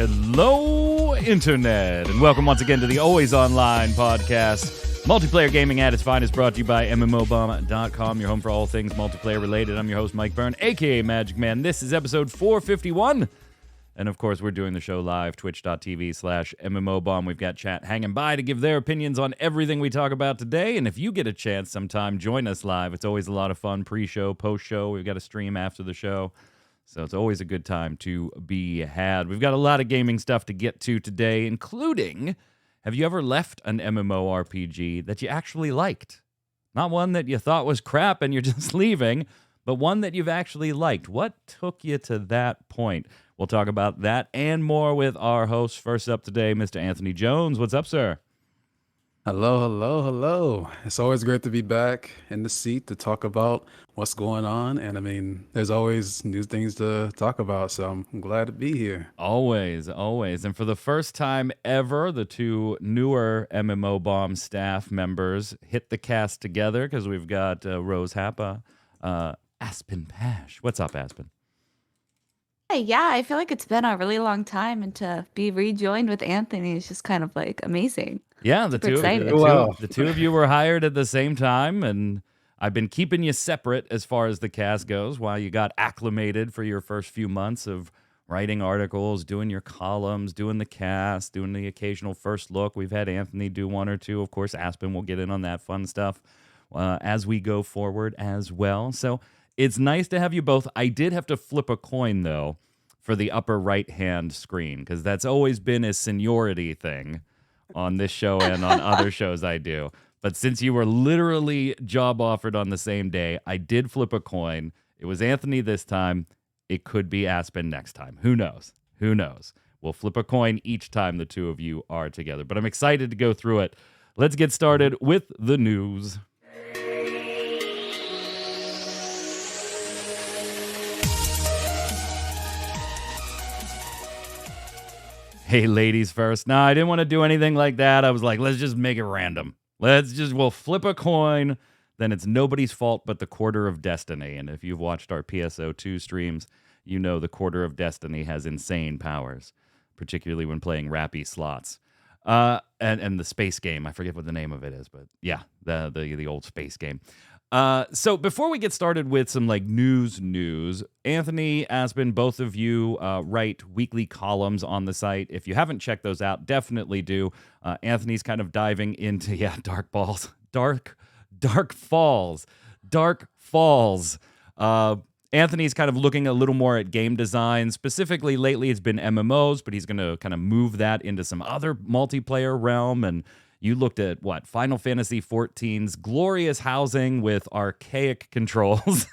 Hello, Internet, and welcome once again to the Always Online podcast. Multiplayer gaming at its finest, brought to you by MMORPG.com, your home for all things multiplayer related. I'm your host, Mike Byrne, aka MagicMan. This is episode 451. And of course, we're doing the show live, twitch.tv/MMOBomb. We've got chat hanging by to give their opinions on everything we talk about today. And if you get a chance sometime, join us live. It's always a lot of fun, pre-show, post-show. We've got a stream after the show. So it's always a good time to be had. We've got a lot of gaming stuff to get to today, including, have you ever left an MMORPG that you actually liked? Not one that you thought was crap and you're just leaving, but one that you've actually liked. What took you to that point? We'll talk about that and more with our host. First up today, Mr. Anthony Jones. What's up, sir? Hello. It's always great to be back in the seat to talk about what's going on. And I mean, there's always new things to talk about, so I'm glad to be here. Always. And for the first time ever, the two newer MMO Bomb staff members hit the cast together because we've got Rose Happa, Aspen Pash. What's up, Aspen? Hey, yeah, I feel like it's been a really long time, and to be rejoined with Anthony is just kind of like amazing. Yeah, the two of you were hired at the same time, and I've been keeping you separate as far as the cast goes while you got acclimated for your first few months of writing articles, doing your columns, doing the cast, doing the occasional first look. We've had Anthony do one or two. Of course, Aspen will get in on that fun stuff as we go forward as well. So it's nice to have you both. I did have to flip a coin, though, for the upper right-hand screen, because that's always been a seniority thing on this show and on other shows I do. But since you were literally job offered on the same day, I did flip a coin. It was Anthony this time. It could be Aspen next time. Who knows? We'll flip a coin each time the two of you are together. But I'm excited to go through it. Let's get started with the news. Hey, ladies first. No, I didn't want to do anything like that. I was like, let's just make it random. We'll flip a coin. Then it's nobody's fault but the Quarter of Destiny. And if you've watched our PSO2 streams, you know the Quarter of Destiny has insane powers, particularly when playing rappy slots. And the space game, I forget what the name of it is, but yeah, the old space game. So before we get started with some like news, Anthony, Aspen, both of you write weekly columns on the site. If you haven't checked those out, definitely do. Anthony's kind of diving into Dark Falls. Anthony's kind of looking a little more at game design. Specifically, lately it's been MMOs, but he's going to kind of move that into some other multiplayer realm. And you looked at, Final Fantasy XIV's glorious housing with archaic controls.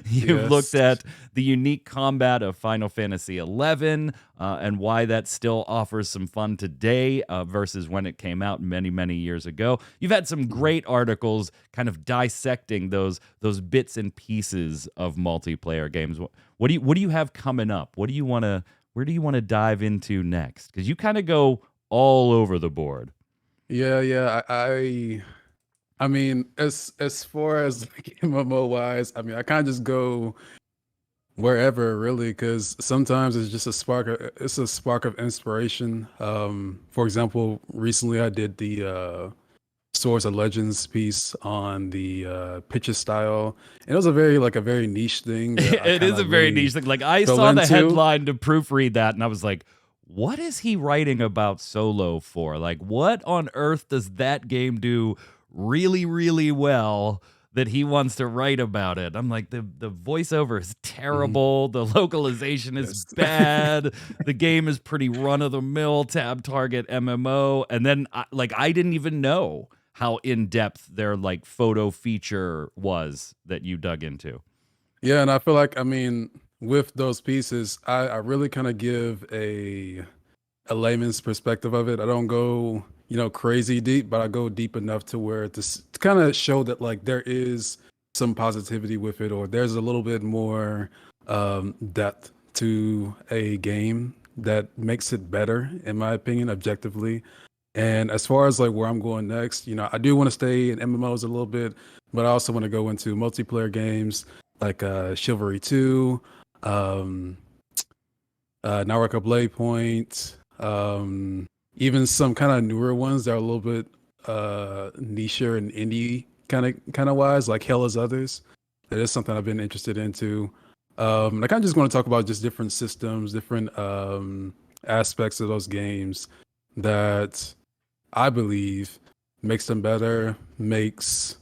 You've looked at the unique combat of Final Fantasy XI and why that still offers some fun today versus when it came out many, many years ago. You've had some great articles kind of dissecting those bits and pieces of multiplayer games. What do you have coming up? Where do you want to dive into next? Because you kind of go all over the board. Yeah. I mean, as far as like MMO wise, I mean, I kind of just go wherever really, because sometimes it's just a spark of inspiration. For example, recently I did the Swords of Legends piece on the pitcher style, and it was a very niche thing. It is a very niche thing. Like I saw the headline to proofread that, and I was like, what is he writing about solo for? Like, what on earth does that game do really, really well that he wants to write about it? I'm like, the voiceover is terrible. The localization is bad. The game is pretty run-of-the-mill tab target MMO. And then, I didn't even know how in-depth their, photo feature was that you dug into. Yeah, and I feel like, I mean, with those pieces, I really kind of give a layman's perspective of it. I don't go, crazy deep, but I go deep enough to where to kind of show that there is some positivity with it, or there's a little bit more depth to a game that makes it better, in my opinion, objectively. And as far as where I'm going next, I do want to stay in MMOs a little bit, but I also want to go into multiplayer games like Chivalry 2, Naraka Blade Point, even some kind of newer ones that are a little bit nicher and indie kind of wise, like Hell as Others. That is something I've been interested into. I kind of just want to talk about just different systems, different aspects of those games that I believe makes them better, makes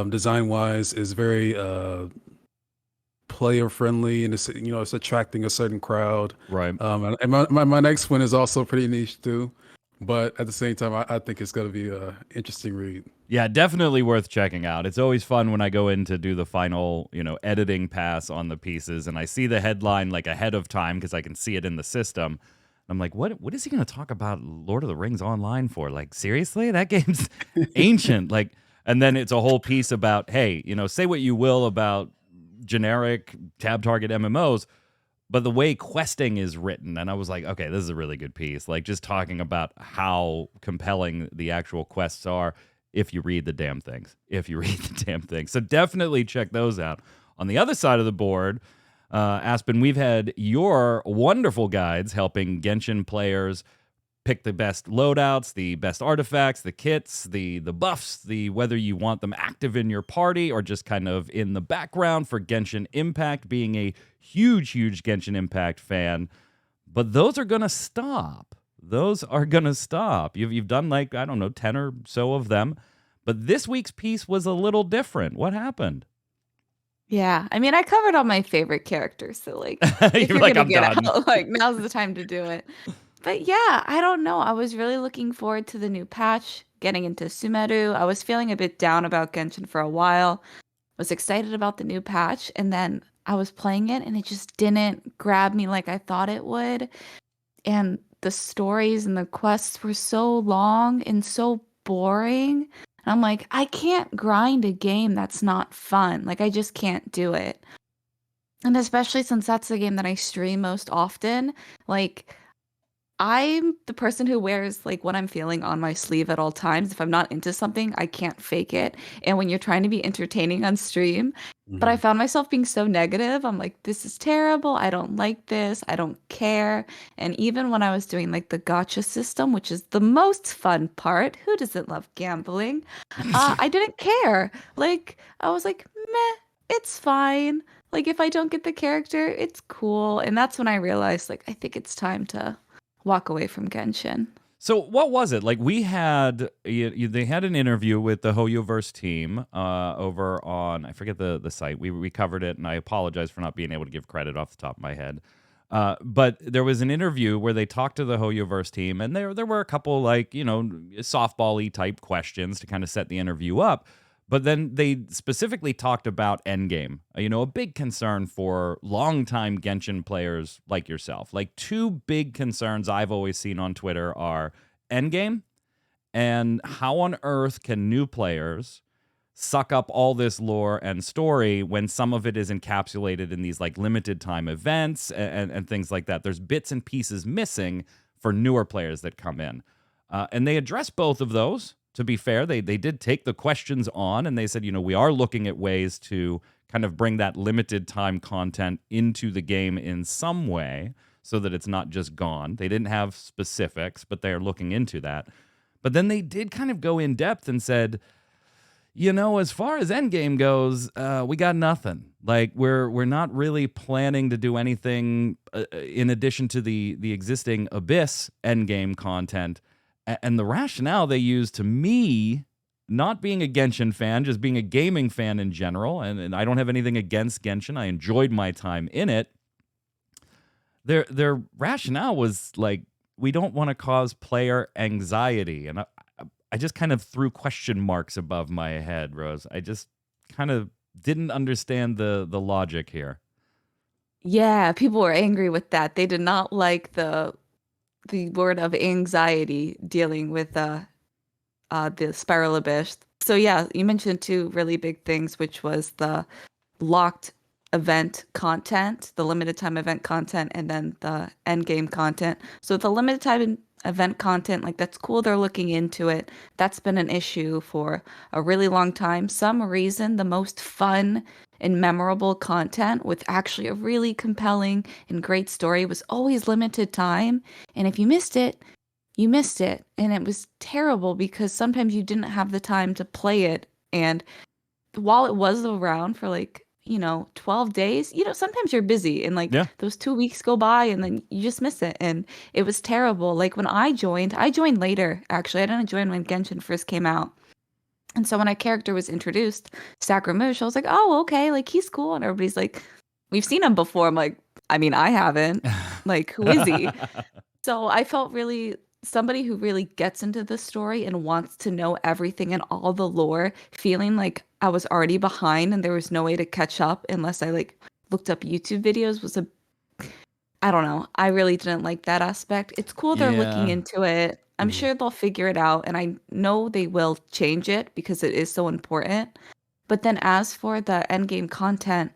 design wise is very player friendly, and it's attracting a certain crowd. Right. And my next one is also pretty niche too, but at the same time, I think it's going to be a interesting read. Yeah, definitely worth checking out. It's always fun when I go in to do the final, editing pass on the pieces, and I see the headline like ahead of time because I can see it in the system. I'm like, what is he going to talk about Lord of the Rings Online for? Like, seriously? That game's ancient. Like, and then it's a whole piece about, hey, say what you will about generic tab target MMOs, but the way questing is written, and I was like, okay, this is a really good piece. Like, just talking about how compelling the actual quests are if you read the damn things. So definitely check those out. On the other side of the board, Aspen, we've had your wonderful guides helping Genshin players pick the best loadouts, the best artifacts, the kits, the buffs, the whether you want them active in your party or just kind of in the background for Genshin Impact, being a huge Genshin Impact fan. But those are going to stop. You've done like, I don't know, 10 or so of them. But this week's piece was a little different. What happened? Yeah, I mean, I covered all my favorite characters, so like, if You're you're like, gonna I'm get done. out, like now's the time to do it. But yeah, I don't know. I was really looking forward to the new patch, getting into Sumeru. I was feeling a bit down about Genshin for a while. Was excited about the new patch, and then I was playing it, and it just didn't grab me like I thought it would. And the stories and the quests were so long and so boring. And I'm like, I can't grind a game that's not fun. Like, I just can't do it. And especially since that's the game that I stream most often, like, I'm the person who wears like what I'm feeling on my sleeve at all times. If I'm not into something, I can't fake it. And when you're trying to be entertaining on stream, but I found myself being so negative. I'm like, this is terrible. I don't like this. I don't care. And even when I was doing like the gotcha system, which is the most fun part, who doesn't love gambling? I didn't care. Like, I was like, meh, it's fine. Like, if I don't get the character, it's cool. And that's when I realized, like, I think it's time to walk away from Genshin. So what was it? Like we had, they had an interview with the HoYoverse team over on, I forget the site. We covered it, and I apologize for not being able to give credit off the top of my head. But there was an interview where they talked to the HoYoverse team, and there were a couple like, softball-y type questions to kind of set the interview up. But then they specifically talked about endgame, a big concern for longtime Genshin players like yourself. Like two big concerns I've always seen on Twitter are endgame and how on earth can new players suck up all this lore and story when some of it is encapsulated in these like limited time events and things like that. There's bits and pieces missing for newer players that come in. And they address both of those. To be fair, they did take the questions on, and they said, we are looking at ways to kind of bring that limited time content into the game in some way so that it's not just gone. They didn't have specifics, but they're looking into that. But then they did kind of go in depth and said, as far as endgame goes, we got nothing. Like we're not really planning to do anything in addition to the existing Abyss endgame content. And the rationale they use, to me, not being a Genshin fan, just being a gaming fan in general, and I don't have anything against Genshin. I enjoyed my time in it. Their rationale was like, we don't want to cause player anxiety. And I just kind of threw question marks above my head, Rose. I just kind of didn't understand the logic here. Yeah, people were angry with that. They did not like the word of anxiety dealing with the Spiral Abyss. So yeah, you mentioned two really big things, which was the locked event content, the limited time event content, and then the end game content. So the limited time event content. Like, that's cool. They're looking into it. That's been an issue for a really long time. Some reason the most fun and memorable content with actually a really compelling and great story was always limited time. And if you missed it, you missed it. And it was terrible because sometimes you didn't have the time to play it. And while it was around for like, 12 days, sometimes you're busy and like Yeah. those 2 weeks go by and then you just miss it. And it was terrible. Like when I joined later, actually. I didn't join when Genshin first came out. And so when a character was introduced, Sakramush, I was like, oh, okay, like he's cool. And everybody's like, we've seen him before. I'm like, I mean, I haven't. Like, who is he? So I felt really somebody who really gets into the story and wants to know everything and all the lore, feeling like I was already behind and there was no way to catch up unless I like looked up YouTube videos was a I don't know. I really didn't like that aspect. It's cool they're looking Yeah. into it. I'm Mhm. sure they'll figure it out and I know they will change it because it is so important. But then as for the endgame content,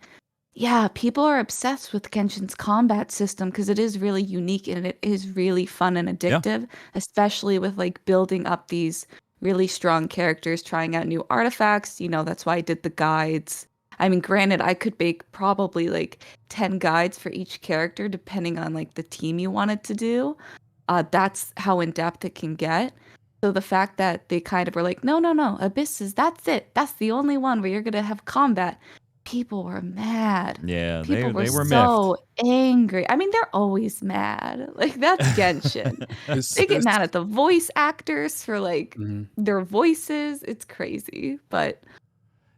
yeah, people are obsessed with Genshin's combat system because it is really unique and it is really fun and Yeah. addictive, especially with like building up these really strong characters, trying out new artifacts. That's why I did the guides. I mean, granted, I could make probably like 10 guides for each character depending on like the team you wanted to do. That's how in depth it can get. So the fact that they kind of were like, no, no, no, Abysses, that's it. That's the only one where you're gonna have combat. People were mad. Yeah, People were they were miffed. so angry. I mean, they're always mad. Like that's Genshin. It's They get it's mad at the voice actors for like mhm. their voices. It's crazy. But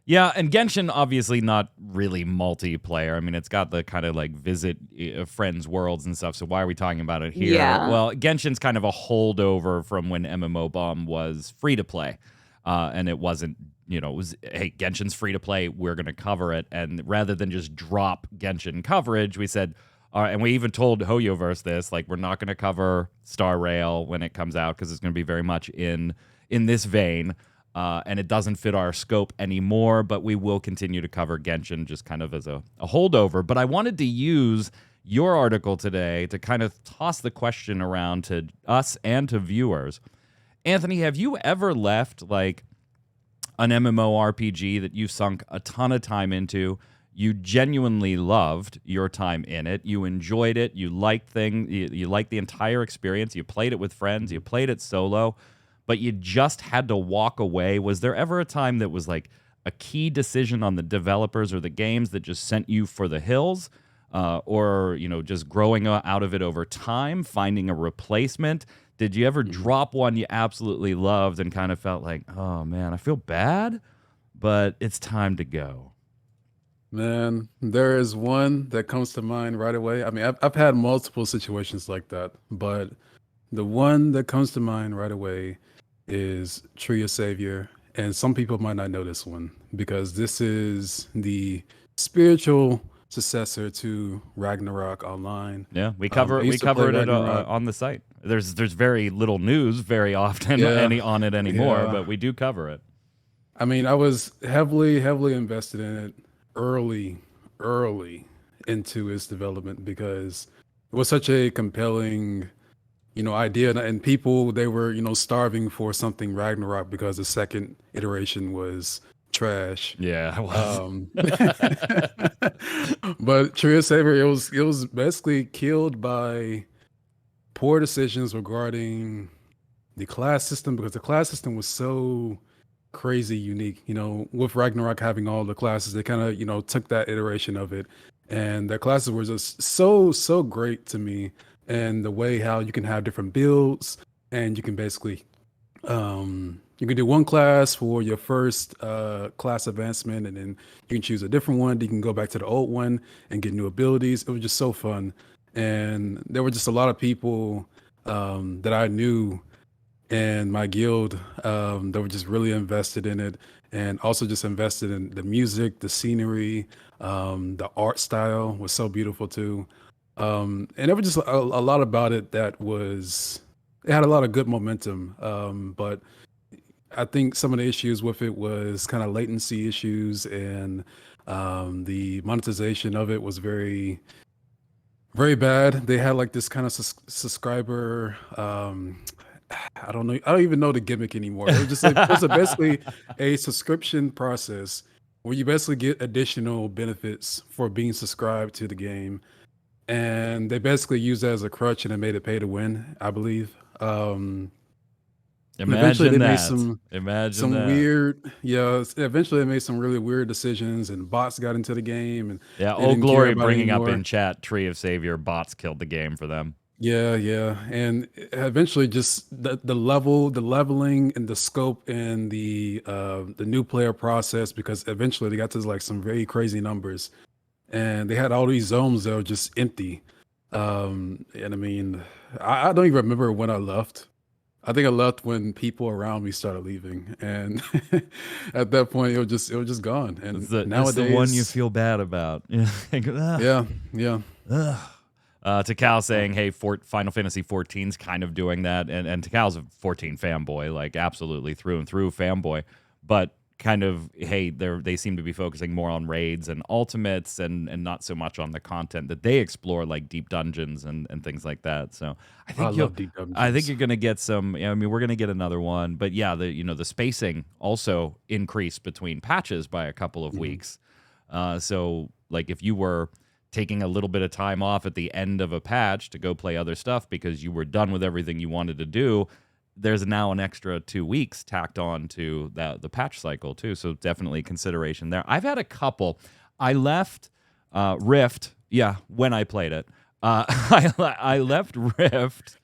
Yeah, and Genshin obviously not really multiplayer. I mean, it's got the kind of like visit friends worlds and stuff. So why are we talking about it here? yeah. Well, Genshin's kind of a holdover from when MMO Bomb was free to play, and it wasn't. It was hey, Genshin's free to play. We're going to cover it, and rather than just drop Genshin coverage, we said. And we even told HoYoverse this, like we're not going to cover Star Rail when it comes out because it's going to be very much in this vein. And it doesn't fit our scope anymore, but we will continue to cover Genshin just kind of as a holdover. But I wanted to use your article today to kind of toss the question around to us and to viewers. Anthony, have you ever left like an MMORPG that you sunk a ton of time into? You genuinely loved your time in it. You enjoyed it. You liked you liked the entire experience. You played it with friends. You played it solo, but you just had to walk away. Was there ever a time that was like a key decision on the developers or the games that just sent you for the hills? Or, just growing out of it over time, finding a replacement? Did you ever drop one you absolutely loved and kind of felt like, oh man, I feel bad, but it's time to go? Man, there is one that comes to mind right away. I mean, I've had multiple situations like that, but the one that comes to mind right away is Tree of Savior. And some people might not know this one because this is the spiritual successor to Ragnarok Online. Yeah, we I cover used to play covered it Ragnarok. on the site. There's very little news very often Yeah, on it anymore, yeah. but we do cover it. I mean, I was heavily invested in it early into its development because it was such a compelling, idea, and people they were, starving for something Ragnarok because the second iteration was trash. Yeah, I was. But Tree of Savior, it was basically killed by poor decisions regarding the class system because the class system was so crazy unique. With Ragnarok having all the classes, they kind of, took that iteration of it. And the classes were just so great to me. And the way how you can have different builds and you can basically you can do one class for your first class advancement, and then you can choose a different one. You can go back to the old one and get new abilities. It was just so fun. And there were just a lot of people that I knew and my guild that were just really invested in it, and also just invested in the music, the scenery, the art style was so beautiful too. And there was just a lot about it it had a lot of good momentum. But I think some of the issues with it was kind of latency issues, and the monetization of it was very Very bad. They had like this kind of subscriber. I don't know. I don't even know the gimmick anymore. It was just like it was basically a subscription process where you basically get additional benefits for being subscribed to the game, and they basically used that as a crutch and it made it pay to win, I believe. And eventually Imagine they made that. Imagine some that. weird, yeah. Eventually they made some really weird decisions, and bots got into the game, and Yeah, they Old didn't care Glory about it bringing up in anymore. chat, Tree of Savior, bots killed the game for them. Yeah, yeah, and eventually just the leveling and the scope and the new player process, because eventually they got to like some very crazy numbers, and they had all these zones that were just empty. And I mean, I don't even remember when I left. I think I left when people around me started leaving, and at that point it was just gone. And It's the one you nowadays, feel bad about. yeah, yeah. Takal saying, "Hey, Final Fantasy 14's kind of doing that," and Takal's a 14 fanboy, like absolutely through and through fanboy, but kind of, hey, they seem to be focusing more on raids and ultimates and not so much on the content that they explore, like deep dungeons and things like that. So I love deep I think dungeons. you're gonna get some. I mean, we're gonna get another one, but yeah, the spacing also increased between patches by a couple of Mhm. weeks. So like if you were taking a little bit of time off at the end of a patch to go play other stuff because you were done with everything you wanted to do, there's now an extra 2 weeks tacked on to the patch cycle too. So definitely consideration there. I've had a couple. I left Rift, yeah, when I played it. I left Rift,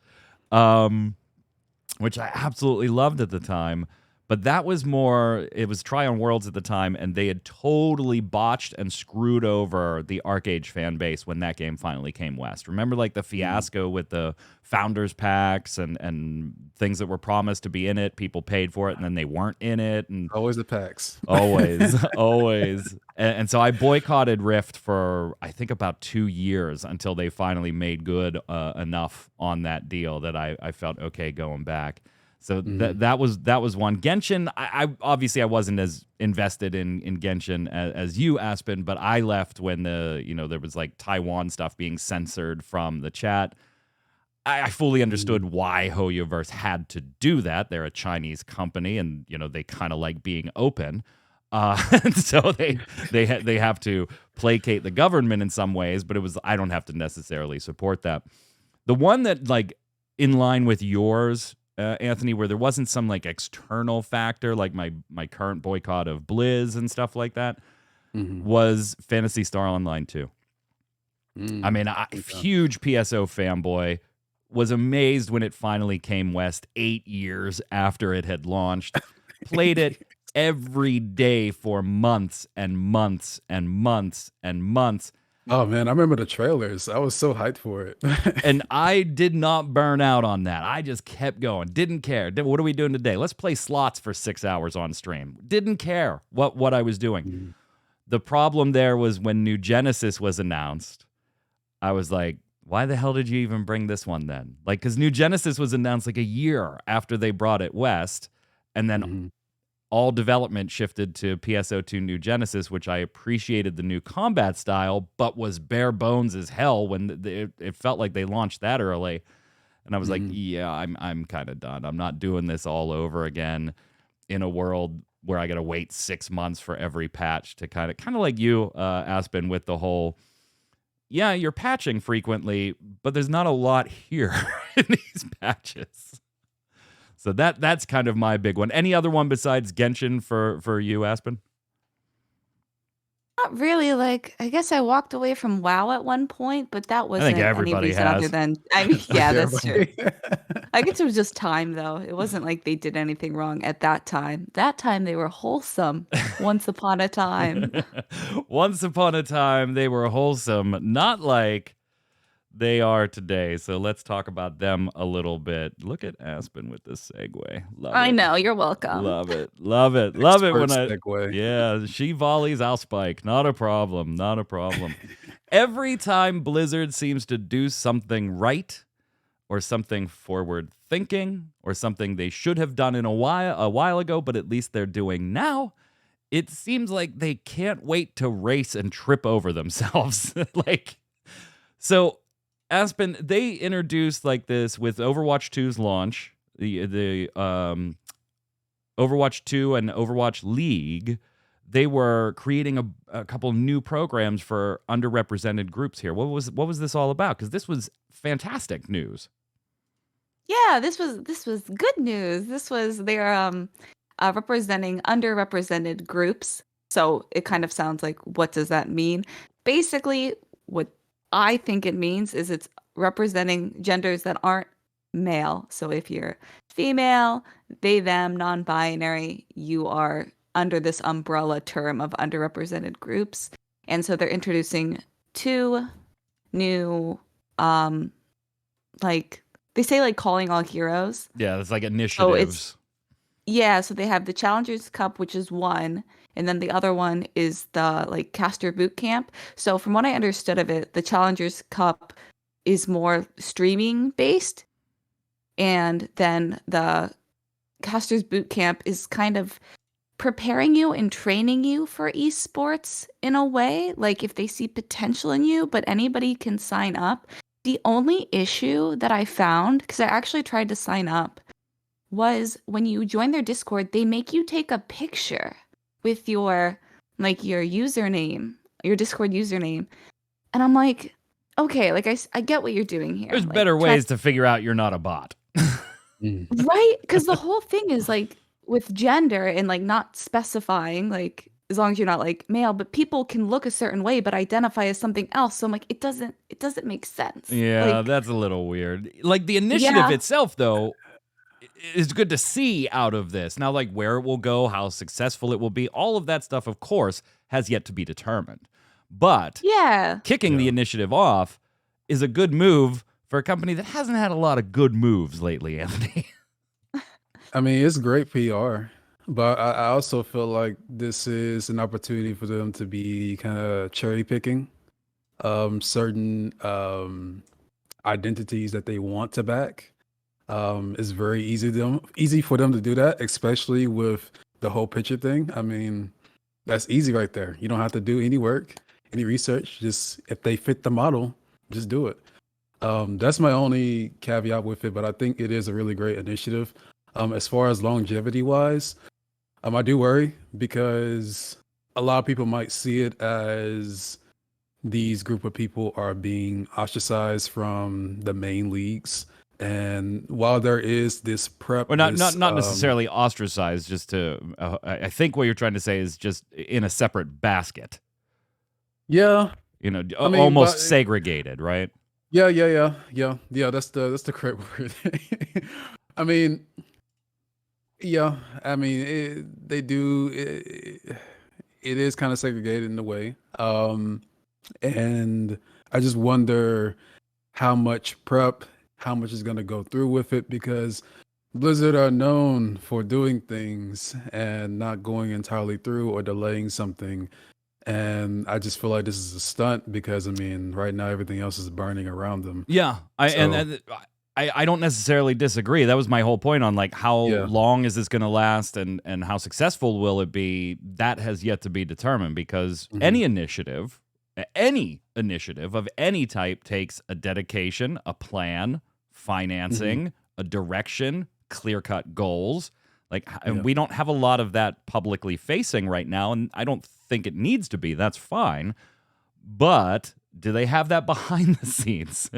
which I absolutely loved at the time. But that was more, it was Try on Worlds at the time, and they had totally botched and screwed over the ArcAge fan base when that game finally came west. Remember, like, the fiasco with the Founders Packs and things that were promised to be in it? People paid for it, and then they weren't in it. And Always the packs. always, always. And so I boycotted Rift for, I think, about 2 years until they finally made good enough on that deal that I felt okay going back. So that was one. Genshin, I obviously I wasn't as invested in Genshin as you, Aspen, but I left when there was like Taiwan stuff being censored from the chat. I fully understood why HoYoverse had to do that. They're a Chinese company, and they kind of like being open. And so they have to placate the government in some ways, but I don't have to necessarily support that. The one that, like, in line with yours, Anthony, where there wasn't some like external factor, like my current boycott of Blizz and stuff like that, Mhm. was Phantasy Star Online 2. I mean, Okay. huge PSO fanboy, was amazed when it finally came west 8 years after it had launched. Played it every day for months and months and months and months. Oh man, I remember the trailers. I was so hyped for it. And I did not burn out on that. I just kept going. Didn't care. What are we doing today? Let's play slots for 6 hours on stream. Didn't care what I was doing. Mhm. The problem there was when New Genesis was announced, I was like, why the hell did you even bring this one then? Like, because New Genesis was announced like a year after they brought it west, and then Mhm. all development shifted to PSO2 New Genesis, which I appreciated the new combat style, but was bare bones as hell when it felt like they launched that early. And I was like, Mhm. yeah, I'm kind of done. I'm not doing this all over again in a world where I got to wait 6 months for every patch to kind of like you, Aspen, with the whole, yeah, you're patching frequently, but there's not a lot here in these patches. So that's kind of my big one. Any other one besides Genshin for you, Aspen? Not really. Like, I guess I walked away from WoW at one point, but that I think wasn't any everybody reason other has. than, I mean, I think yeah, that's true. everybody. I guess it was just time, though. It wasn't like they did anything wrong at that time. That time they were wholesome. Once upon a time. Once upon a time, they were wholesome, not like they are today. So let's talk about them a little bit. Look at Aspen with this segue. Love I it. know, you're welcome. Love it. Love it. Love it Expert when segue. yeah, she volleys, I'll spike. Not a problem. Not a problem. Every time Blizzard seems to do something right, or something forward thinking, or something they should have done a while ago, but at least they're doing now, it seems like they can't wait to race and trip over themselves. Like, so Aspen, they introduced like this with Overwatch 2's launch, the Overwatch 2 and Overwatch League. They were creating a couple new programs for underrepresented groups here. What was this all about? Because this was fantastic news. Yeah, this was good news. They're representing underrepresented groups. So it kind of sounds like, what does that mean? Basically, what I think it means is it's representing genders that aren't male. So if you're female, they, them, non-binary, you are under this umbrella term of underrepresented groups. And so they're introducing two new like they say like calling all heroes. Yeah, it's like So initiatives. so they have the Challengers Cup, which is one, and then the other one is the like caster boot camp. So from what I understood of it, the Challengers Cup is more streaming based, and then the casters boot camp is kind of preparing you and training you for esports in a way, like if they see potential in you, but anybody can sign up. The only issue that I found, because I actually tried to sign up, was when you join their Discord, they make you take a picture with your username, your Discord username. And I'm like, okay, like I get what you're doing here. There's Like, better ways to figure out you're not a bot. right? Because the whole thing is like with gender and like not specifying, like as long as you're not like male, but people can look a certain way but identify as something else. So I'm like, it doesn't make sense. Yeah, Like, that's a little weird. Like the initiative yeah, itself, though, is good to see out of this. Now, like where it will go, how successful it will be, all of that stuff, of course, has yet to be determined. But yeah. kicking the initiative off is a good move for a company that hasn't had a lot of good moves lately, Anthony. I mean, it's great PR, but I also feel like this is an opportunity for them to be kind of cherry picking certain identities that they want to back. It's very easy for them to do that, especially with the whole picture thing. I mean, that's easy right there. You don't have to do any work, any research. Just if they fit the model, just do it. That's my only caveat with it, but I think it is a really great initiative. As far as longevity wise, I do worry because a lot of people might see it as these group of people are being ostracized from the main leagues. And while there is this prep, Or not necessarily ostracized, just to, I think what you're trying to say is just in a separate basket. Yeah. You know, I mean, almost but- segregated, right? Yeah. That's the correct word. I mean, yeah. I mean, they do. It is kind of segregated in a way. And I just wonder how much prep, how much is going to go through with it, because Blizzard are known for doing things and not going entirely through or delaying something. And I just feel like this is a stunt because, I mean, right now everything else is burning around them. Yeah, I don't necessarily disagree. That was my whole point on like how long is this going to last and how successful will it be? That has yet to be determined because any initiative of any type takes a dedication, a plan, financing, a direction, clear-cut goals. Like, and we don't have a lot of that publicly facing right now, and I don't think it needs to be. That's fine. But do they have that behind the scenes?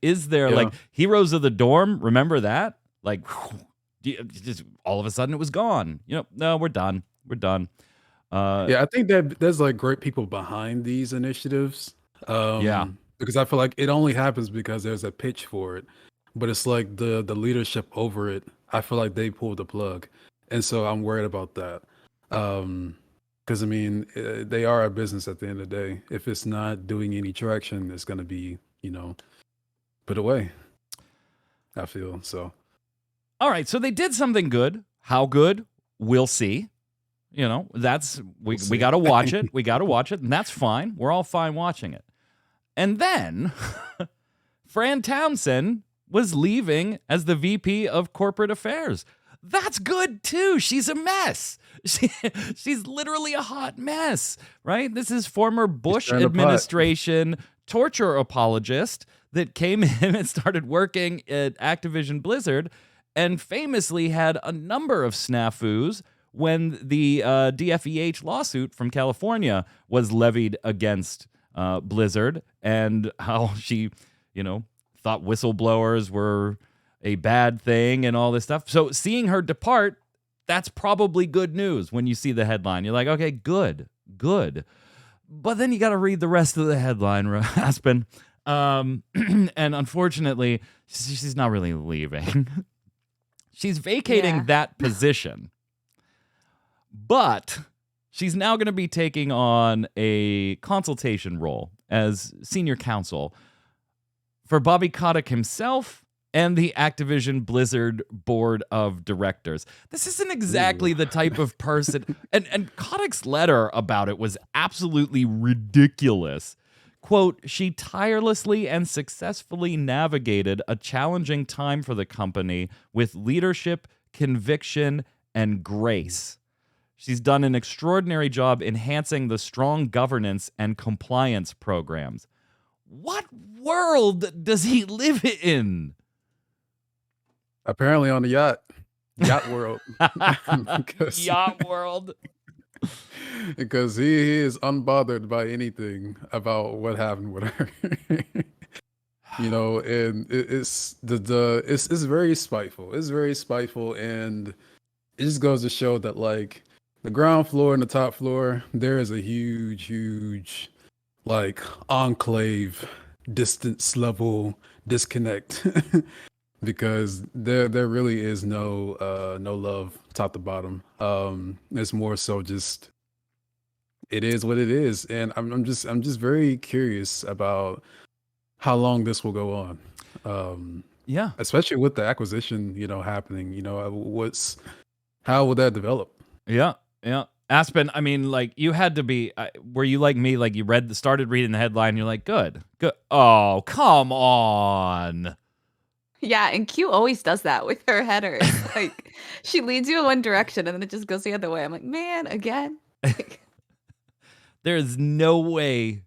Is there like Heroes of the Dorm? Remember that? Like, just all of a sudden it was gone. You know, no, we're done. We're done. I think that there's like great people behind these initiatives. Because I feel like it only happens because there's a pitch for it. But it's like the leadership over it, I feel like they pulled the plug. And so I'm worried about that. Because, I mean, they are a business at the end of the day. If it's not doing any traction, it's going to be, put away, I feel. So. All right. So they did something good. How good? We'll see. That's we got to watch it. We got to watch it. And that's fine. We're all fine watching it. And then Fran Townsend was leaving as the VP of Corporate Affairs. That's good, too. She's a mess. She's literally a hot mess, right? This is former Bush administration torture apologist that came in and started working at Activision Blizzard and famously had a number of snafus when the DFEH lawsuit from California was levied against Blizzard, and how she, thought whistleblowers were a bad thing and all this stuff. So seeing her depart, that's probably good news when you see the headline. You're like, okay, good. But then you got to read the rest of the headline, Aspen. And unfortunately, she's not really leaving. She's vacating that position. But she's now going to be taking on a consultation role as senior counsel for Bobby Kotick himself and the Activision Blizzard board of directors. This isn't exactly the type of person, and Kotick's letter about it was absolutely ridiculous. Quote, she tirelessly and successfully navigated a challenging time for the company with leadership, conviction, and grace. She's done an extraordinary job enhancing the strong governance and compliance programs. What world does he live in? Apparently on the yacht world. Yacht world. Because he is unbothered by anything about what happened with her. And it's very spiteful. It's very spiteful, and it just goes to show that like the ground floor and the top floor, there is a huge like enclave, distance level disconnect. Because there really is no love top to bottom. It's more so just it is what it is, and I'm just very curious about how long this will go on. Yeah, especially with the acquisition, happening. How will that develop? Yeah. Aspen, I mean, like, you had to be. Were you like me? Like, you started reading the headline, and you're like, good. Oh, come on. Yeah, and Q always does that with her headers. Like, she leads you in one direction and then it just goes the other way. I'm like, man, again? There is no way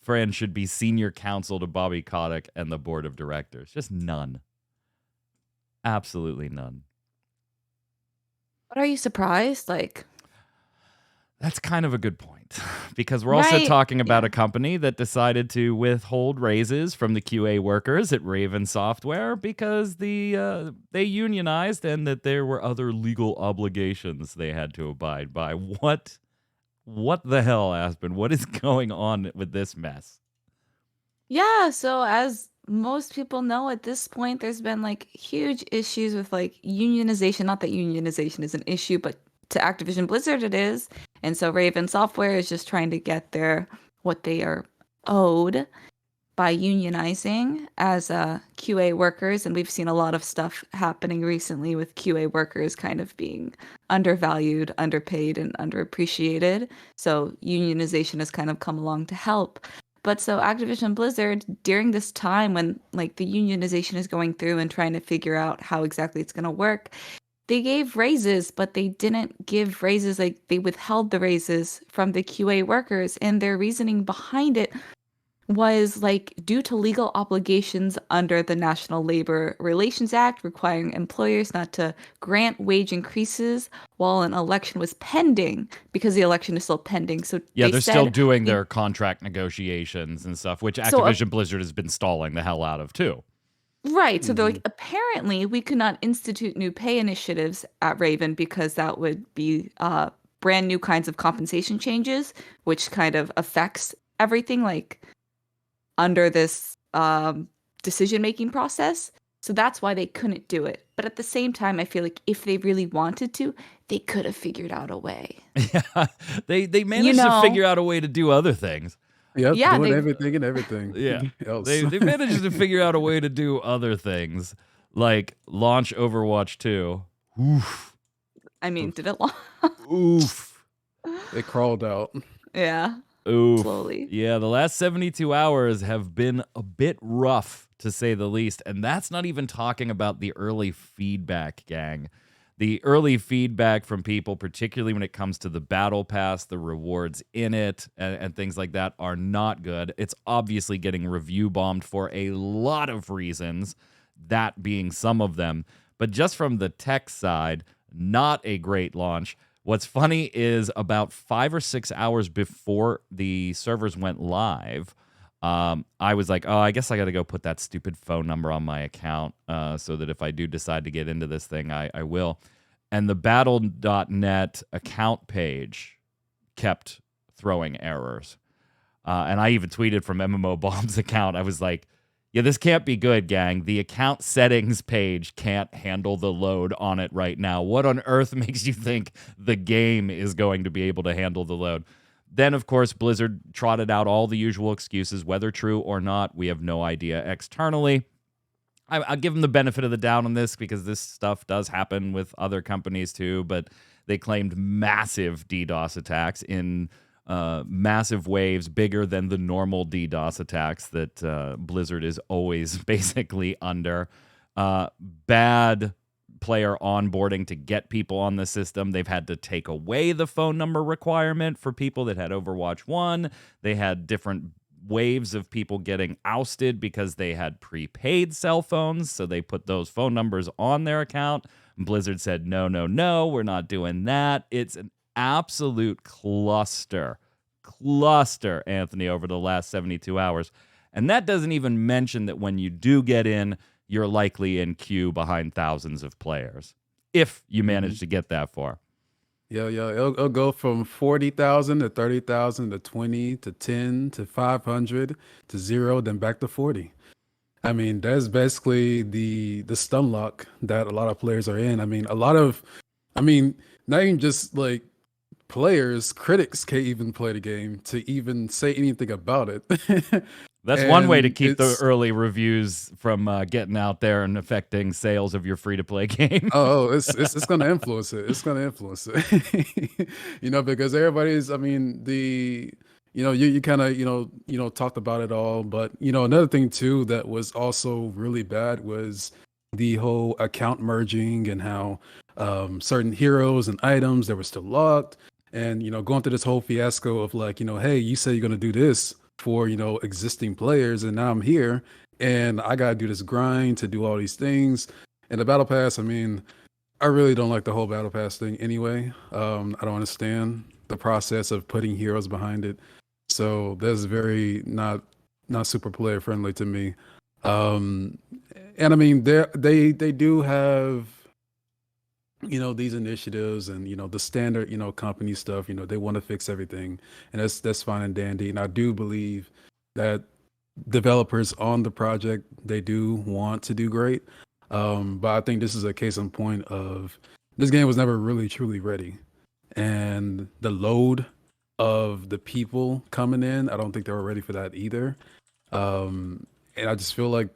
Fran should be senior counsel to Bobby Kotick and the board of directors. Just none. Absolutely none. But are you surprised? Like, that's kind of a good point, because we're also talking about Yeah. a company that decided to withhold raises from the QA workers at Raven Software because they unionized and that there were other legal obligations they had to abide by. What the hell, Aspen? What is going on with this mess? Yeah, so as most people know at this point, there's been like huge issues with like unionization. Not that unionization is an issue, but to Activision Blizzard it is. And so Raven Software is just trying to get what they are owed by unionizing as QA workers. And we've seen a lot of stuff happening recently with QA workers kind of being undervalued, underpaid, and underappreciated. So unionization has kind of come along to help. But so Activision Blizzard, during this time when like the unionization is going through and trying to figure out how exactly it's going to work, they gave raises, but they didn't give raises. Like, they withheld the raises from the QA workers, and their reasoning behind it was like due to legal obligations under the National Labor Relations Act requiring employers not to grant wage increases while an election was pending, because the election is still pending. So yeah, they're still doing you- their contract negotiations and stuff, which Activision Blizzard has been stalling the hell out of too. Right. So they're like, apparently we could not institute new pay initiatives at Raven because that would be brand new kinds of compensation changes, which kind of affects everything like under this decision-making process. So that's why they couldn't do it. But at the same time, I feel like if they really wanted to, they could have figured out a way. Yeah, they managed to figure out a way to do other things. Yep, Yeah, doing they- everything. Yeah, else. they managed to figure out a way to do other things, like launch Overwatch 2. Oof. I mean, did it long? Oof. They crawled out. Yeah. Oof. Slowly. Yeah, the last 72 hours have been a bit rough, to say the least. And that's not even talking about the early feedback, gang. the early feedback from people, particularly when it comes to the battle pass, the rewards in it, and things like that, are not good. It's obviously getting review bombed for a lot of reasons, that being some of them. But just from the tech side, not a great launch. What's funny is about 5 or 6 hours before the servers went live, I was like, oh, I guess I got to go put that stupid phone number on my account so that if I do decide to get into this thing, I will. And the battle.net account page kept throwing errors. And I even tweeted from MMO Bomb's account. I was like, yeah, this can't be good, gang. The account settings page can't handle the load on it right now. What on earth makes you think the game is going to be able to handle the load? Then, of course, Blizzard trotted out all the usual excuses, whether true or not. We have no idea externally. I'll give them the benefit of the doubt on this because this stuff does happen with other companies too, but they claimed massive DDoS attacks in massive waves, bigger than the normal DDoS attacks that Blizzard is always basically under. Bad player onboarding to get people on the system. They've had to take away the phone number requirement for people that had Overwatch 1. They had different waves of people getting ousted because they had prepaid cell phones, so they put those phone numbers on their account. Blizzard said, no, no, no, we're not doing that. It's an absolute cluster, Anthony, over the last 72 hours. And that doesn't even mention that when you do get in, you're likely in queue behind thousands of players, if you manage to get that far. Yeah. It'll go from 40,000 to 30,000 to 20 to 10 to 500 to 0, then back to 40. I mean, that's basically the stun lock that a lot of players are in. I mean, not even just like players, critics can't even play the game to even say anything about it. That's one way to keep the early reviews from getting out there and affecting sales of your free-to-play game. It's going to influence it. It's going to influence it. Because everybody's, you kind of, talked about it all. But, another thing, too, that was also really bad was the whole account merging and how certain heroes and items that were still locked. And, going through this whole fiasco of like, hey, you said you're going to do this for, existing players. And now I'm here and I got to do this grind to do all these things. And the battle pass, I really don't like the whole battle pass thing anyway. I don't understand the process of putting heroes behind it. So that's very not super player friendly to me. And they do have, these initiatives and, the standard, company stuff, they want to fix everything, and that's fine and dandy. And I do believe that developers on the project, they do want to do great. But I think this is a case in point of this game was never really truly ready. And the load of the people coming in, I don't think they were ready for that either. And I just feel like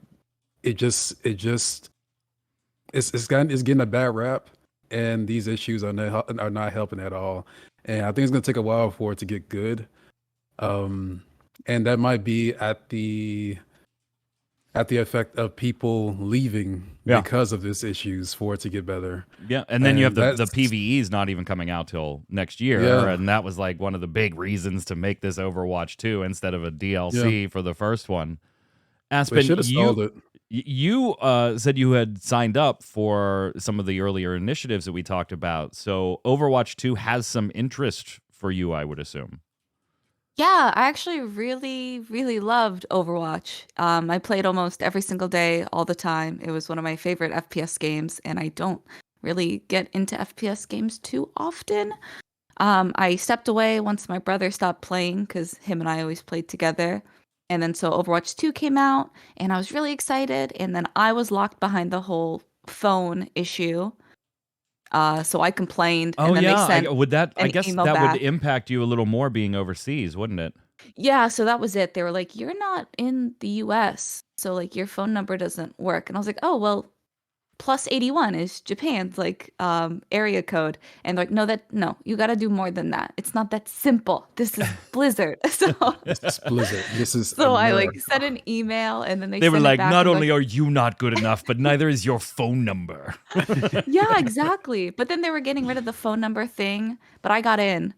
it's getting a bad rap. And these issues are not helping at all. And I think it's going to take a while for it to get good. And that might be at the effect of people leaving because of these issues for it to get better. Yeah, and then you have the PvE's not even coming out till next year, and that was like one of the big reasons to make this Overwatch 2 instead of a DLC for the first one. Aspen, should have stalled it. You said you had signed up for some of the earlier initiatives that we talked about. So Overwatch 2 has some interest for you, I would assume. Yeah, I actually really, really loved Overwatch. I played almost every single day, all the time. It was one of my favorite FPS games, and I don't really get into FPS games too often. I stepped away once my brother stopped playing because him and I always played together. And then so Overwatch 2 came out, and I was really excited. And then I was locked behind the whole phone issue. So I complained. Oh, and then yeah. they sent I guess email that back. would impact you a little more being overseas, wouldn't it? Yeah, so that was it. They were like, you're not in the US, so like your phone number doesn't work. And I was like, oh, well, plus 81 is Japan's like area code. And they're like, no, you got to do more than that. It's not that simple. This is Blizzard. This is Blizzard. This is So I like America. sent an email and then They were sent it like, back not and only are you not good enough, but neither is your phone number. yeah, exactly. But then they were getting rid of the phone number thing, but I got in.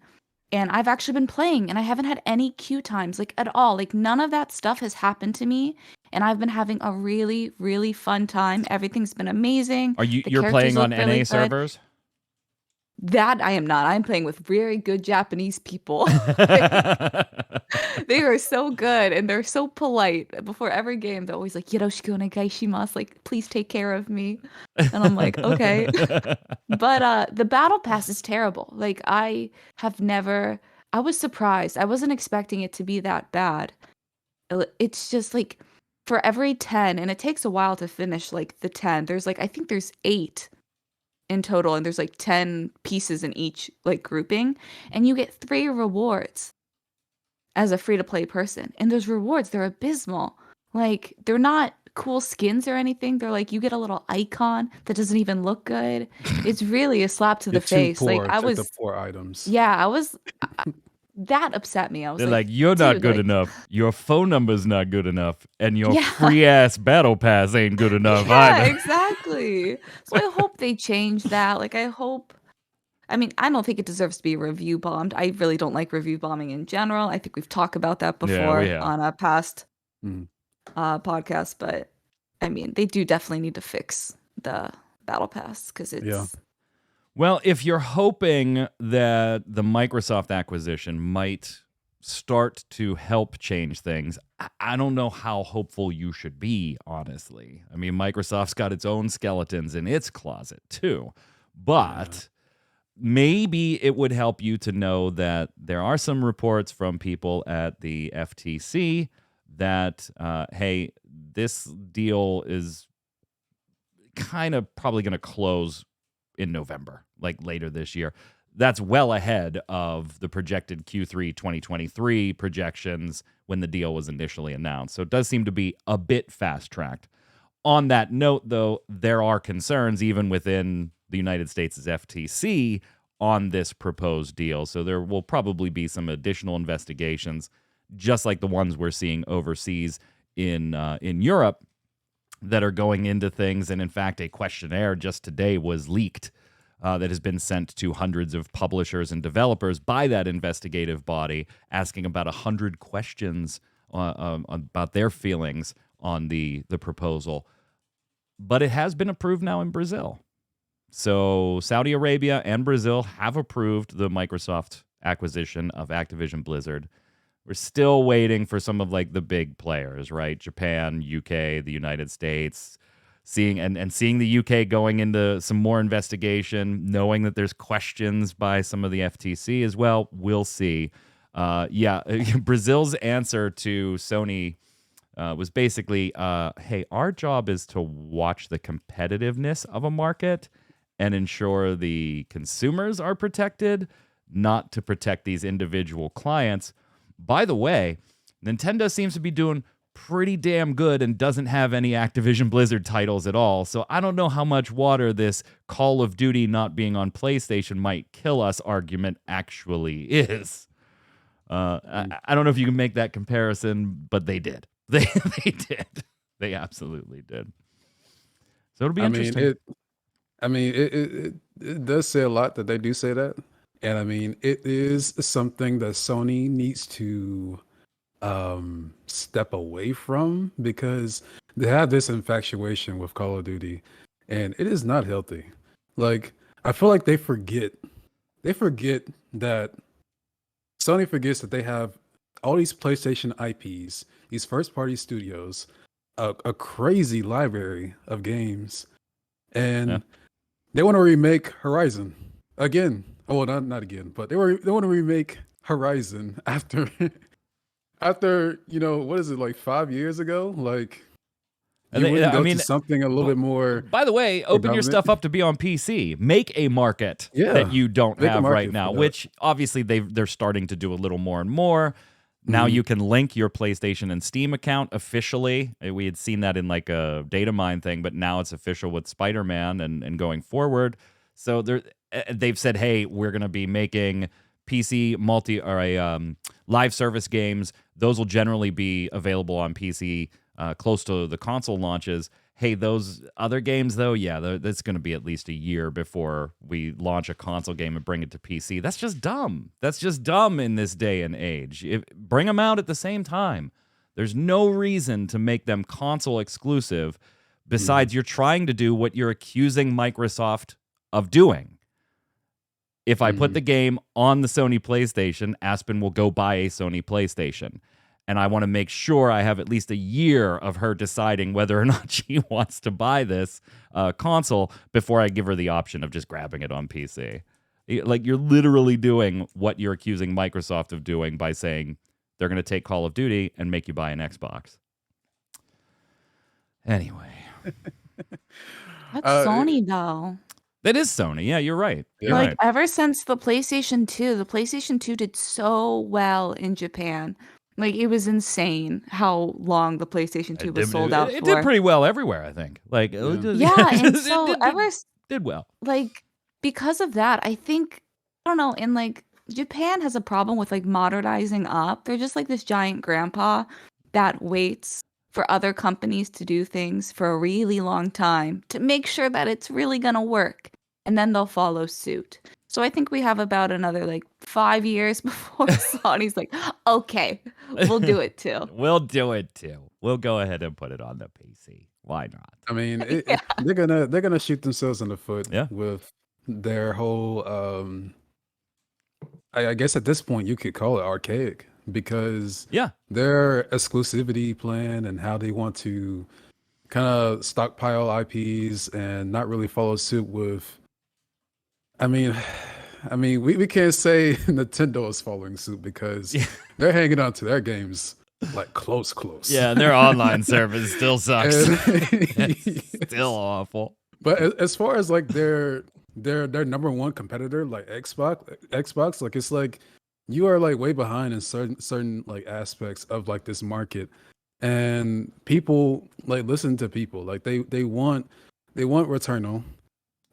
And I've actually been playing and I haven't had any queue times like at all. Like none of that stuff has happened to me. And I've been having a really, really fun time. Everything's been amazing. You're playing on really NA good. servers? That I am not. I'm playing with very good Japanese people. They are so good and they're so polite. Before every game, they're always like, Yoroshiku onegai shimasu, like, please take care of me. And I'm like, okay. But the battle pass is terrible. Like, I was surprised. I wasn't expecting it to be that bad. It's just like for every 10, and it takes a while to finish like the 10, I think there's 8 in total, and there's like 10 pieces in each like grouping, and you get 3 rewards as a free-to-play person. And those rewards, they're abysmal. Like, they're not cool skins or anything. They're like, you get a little icon that doesn't even look good. It's really a slap to the face. Like, I was the poor items. Yeah, that upset me. I was They're like, you're not good enough. Your phone number's not good enough. And your free ass battle pass ain't good enough either. Exactly. So I hope they change that. Like, I don't think it deserves to be review bombed. I really don't like review bombing in general. I think we've talked about that before on a past podcast. But I mean, they do definitely need to fix the battle pass because it's. Yeah. Well, if you're hoping that the Microsoft acquisition might start to help change things, I don't know how hopeful you should be, honestly. I mean, Microsoft's got its own skeletons in its closet, too. But maybe it would help you to know that there are some reports from people at the FTC that, hey, this deal is kind of probably going to close in November, like later this year. That's well ahead of the projected Q3 2023 projections when the deal was initially announced. So it does seem to be a bit fast-tracked. On that note, though, there are concerns even within the United States' FTC on this proposed deal. So there will probably be some additional investigations, just like the ones we're seeing overseas in Europe, that are going into things. And in fact, a questionnaire just today was leaked that has been sent to hundreds of publishers and developers by that investigative body, asking about 100 questions about their feelings on the proposal. But it has been approved now in Brazil. So Saudi Arabia and Brazil have approved the Microsoft acquisition of Activision Blizzard. We're still waiting for some of like the big players, right? Japan, UK, the United States, seeing the UK going into some more investigation, knowing that there's questions by some of the FTC as well. We'll see. Brazil's answer to Sony was basically, hey, our job is to watch the competitiveness of a market and ensure the consumers are protected, not to protect these individual clients. By the way, Nintendo seems to be doing pretty damn good and doesn't have any Activision Blizzard titles at all. So I don't know how much water this Call of Duty not being on PlayStation might kill us argument actually is. I don't know if you can make that comparison, but they did. They did. They absolutely did. So it'll be interesting. It does say a lot that they do say that. And I mean, it is something that Sony needs to step away from, because they have this infatuation with Call of Duty and it is not healthy. Like, I feel like they forget that Sony forgets that they have all these PlayStation IPs, these first party studios, a crazy library of games, and they want to remake Horizon again. Oh, not again, but they want to remake Horizon after what is it, like 5 years ago? Like, to something a little bit more. By the way, open your stuff up to be on PC. Make a market that you don't have right now, which obviously they're starting to do a little more and more. Now you can link your PlayStation and Steam account officially. We had seen that in like a data mine thing, but now it's official with Spider-Man and going forward. So they've said, hey, we're going to be making PC live service games. Those will generally be available on PC close to the console launches. Hey, those other games, though, yeah, that's going to be at least a year before we launch a console game and bring it to PC. That's just dumb. That's just dumb in this day and age. Bring them out at the same time. There's no reason to make them console exclusive besides you're trying to do what you're accusing Microsoft of doing. If I put the game on the Sony PlayStation, Aspen will go buy a Sony PlayStation. And I want to make sure I have at least a year of her deciding whether or not she wants to buy this console before I give her the option of just grabbing it on PC. Like, you're literally doing what you're accusing Microsoft of doing by saying they're going to take Call of Duty and make you buy an Xbox. Anyway. That's Sony, though. That is Sony. Yeah, you're right. You're Like, right. ever since the PlayStation 2, the PlayStation 2 did so well in Japan. Like, it was insane how long the PlayStation 2 was sold out It for. did pretty well everywhere, I think. Like, Yeah, and so it did well. like, because of that, I think, I don't know, and like, Japan has a problem with like modernizing up. They're just like this giant grandpa that waits for other companies to do things for a really long time to make sure that it's really gonna work, and then they'll follow suit. So I think we have about another like 5 years before Sony's like, okay, we'll do it too. We'll do it too. We'll go ahead and put it on the PC. Why not? I mean, they're gonna shoot themselves in the foot with their whole. I guess at this point you could call it archaic because their exclusivity plan and how they want to kind of stockpile IPs and not really follow suit with. I mean, we can't say Nintendo is following suit because they're hanging on to their games like close. Yeah, and their online service still sucks. It's still awful. But as far as like their number one competitor, like Xbox, like it's like you are like way behind in certain like aspects of like this market, and people like listen to people like they want Returnal,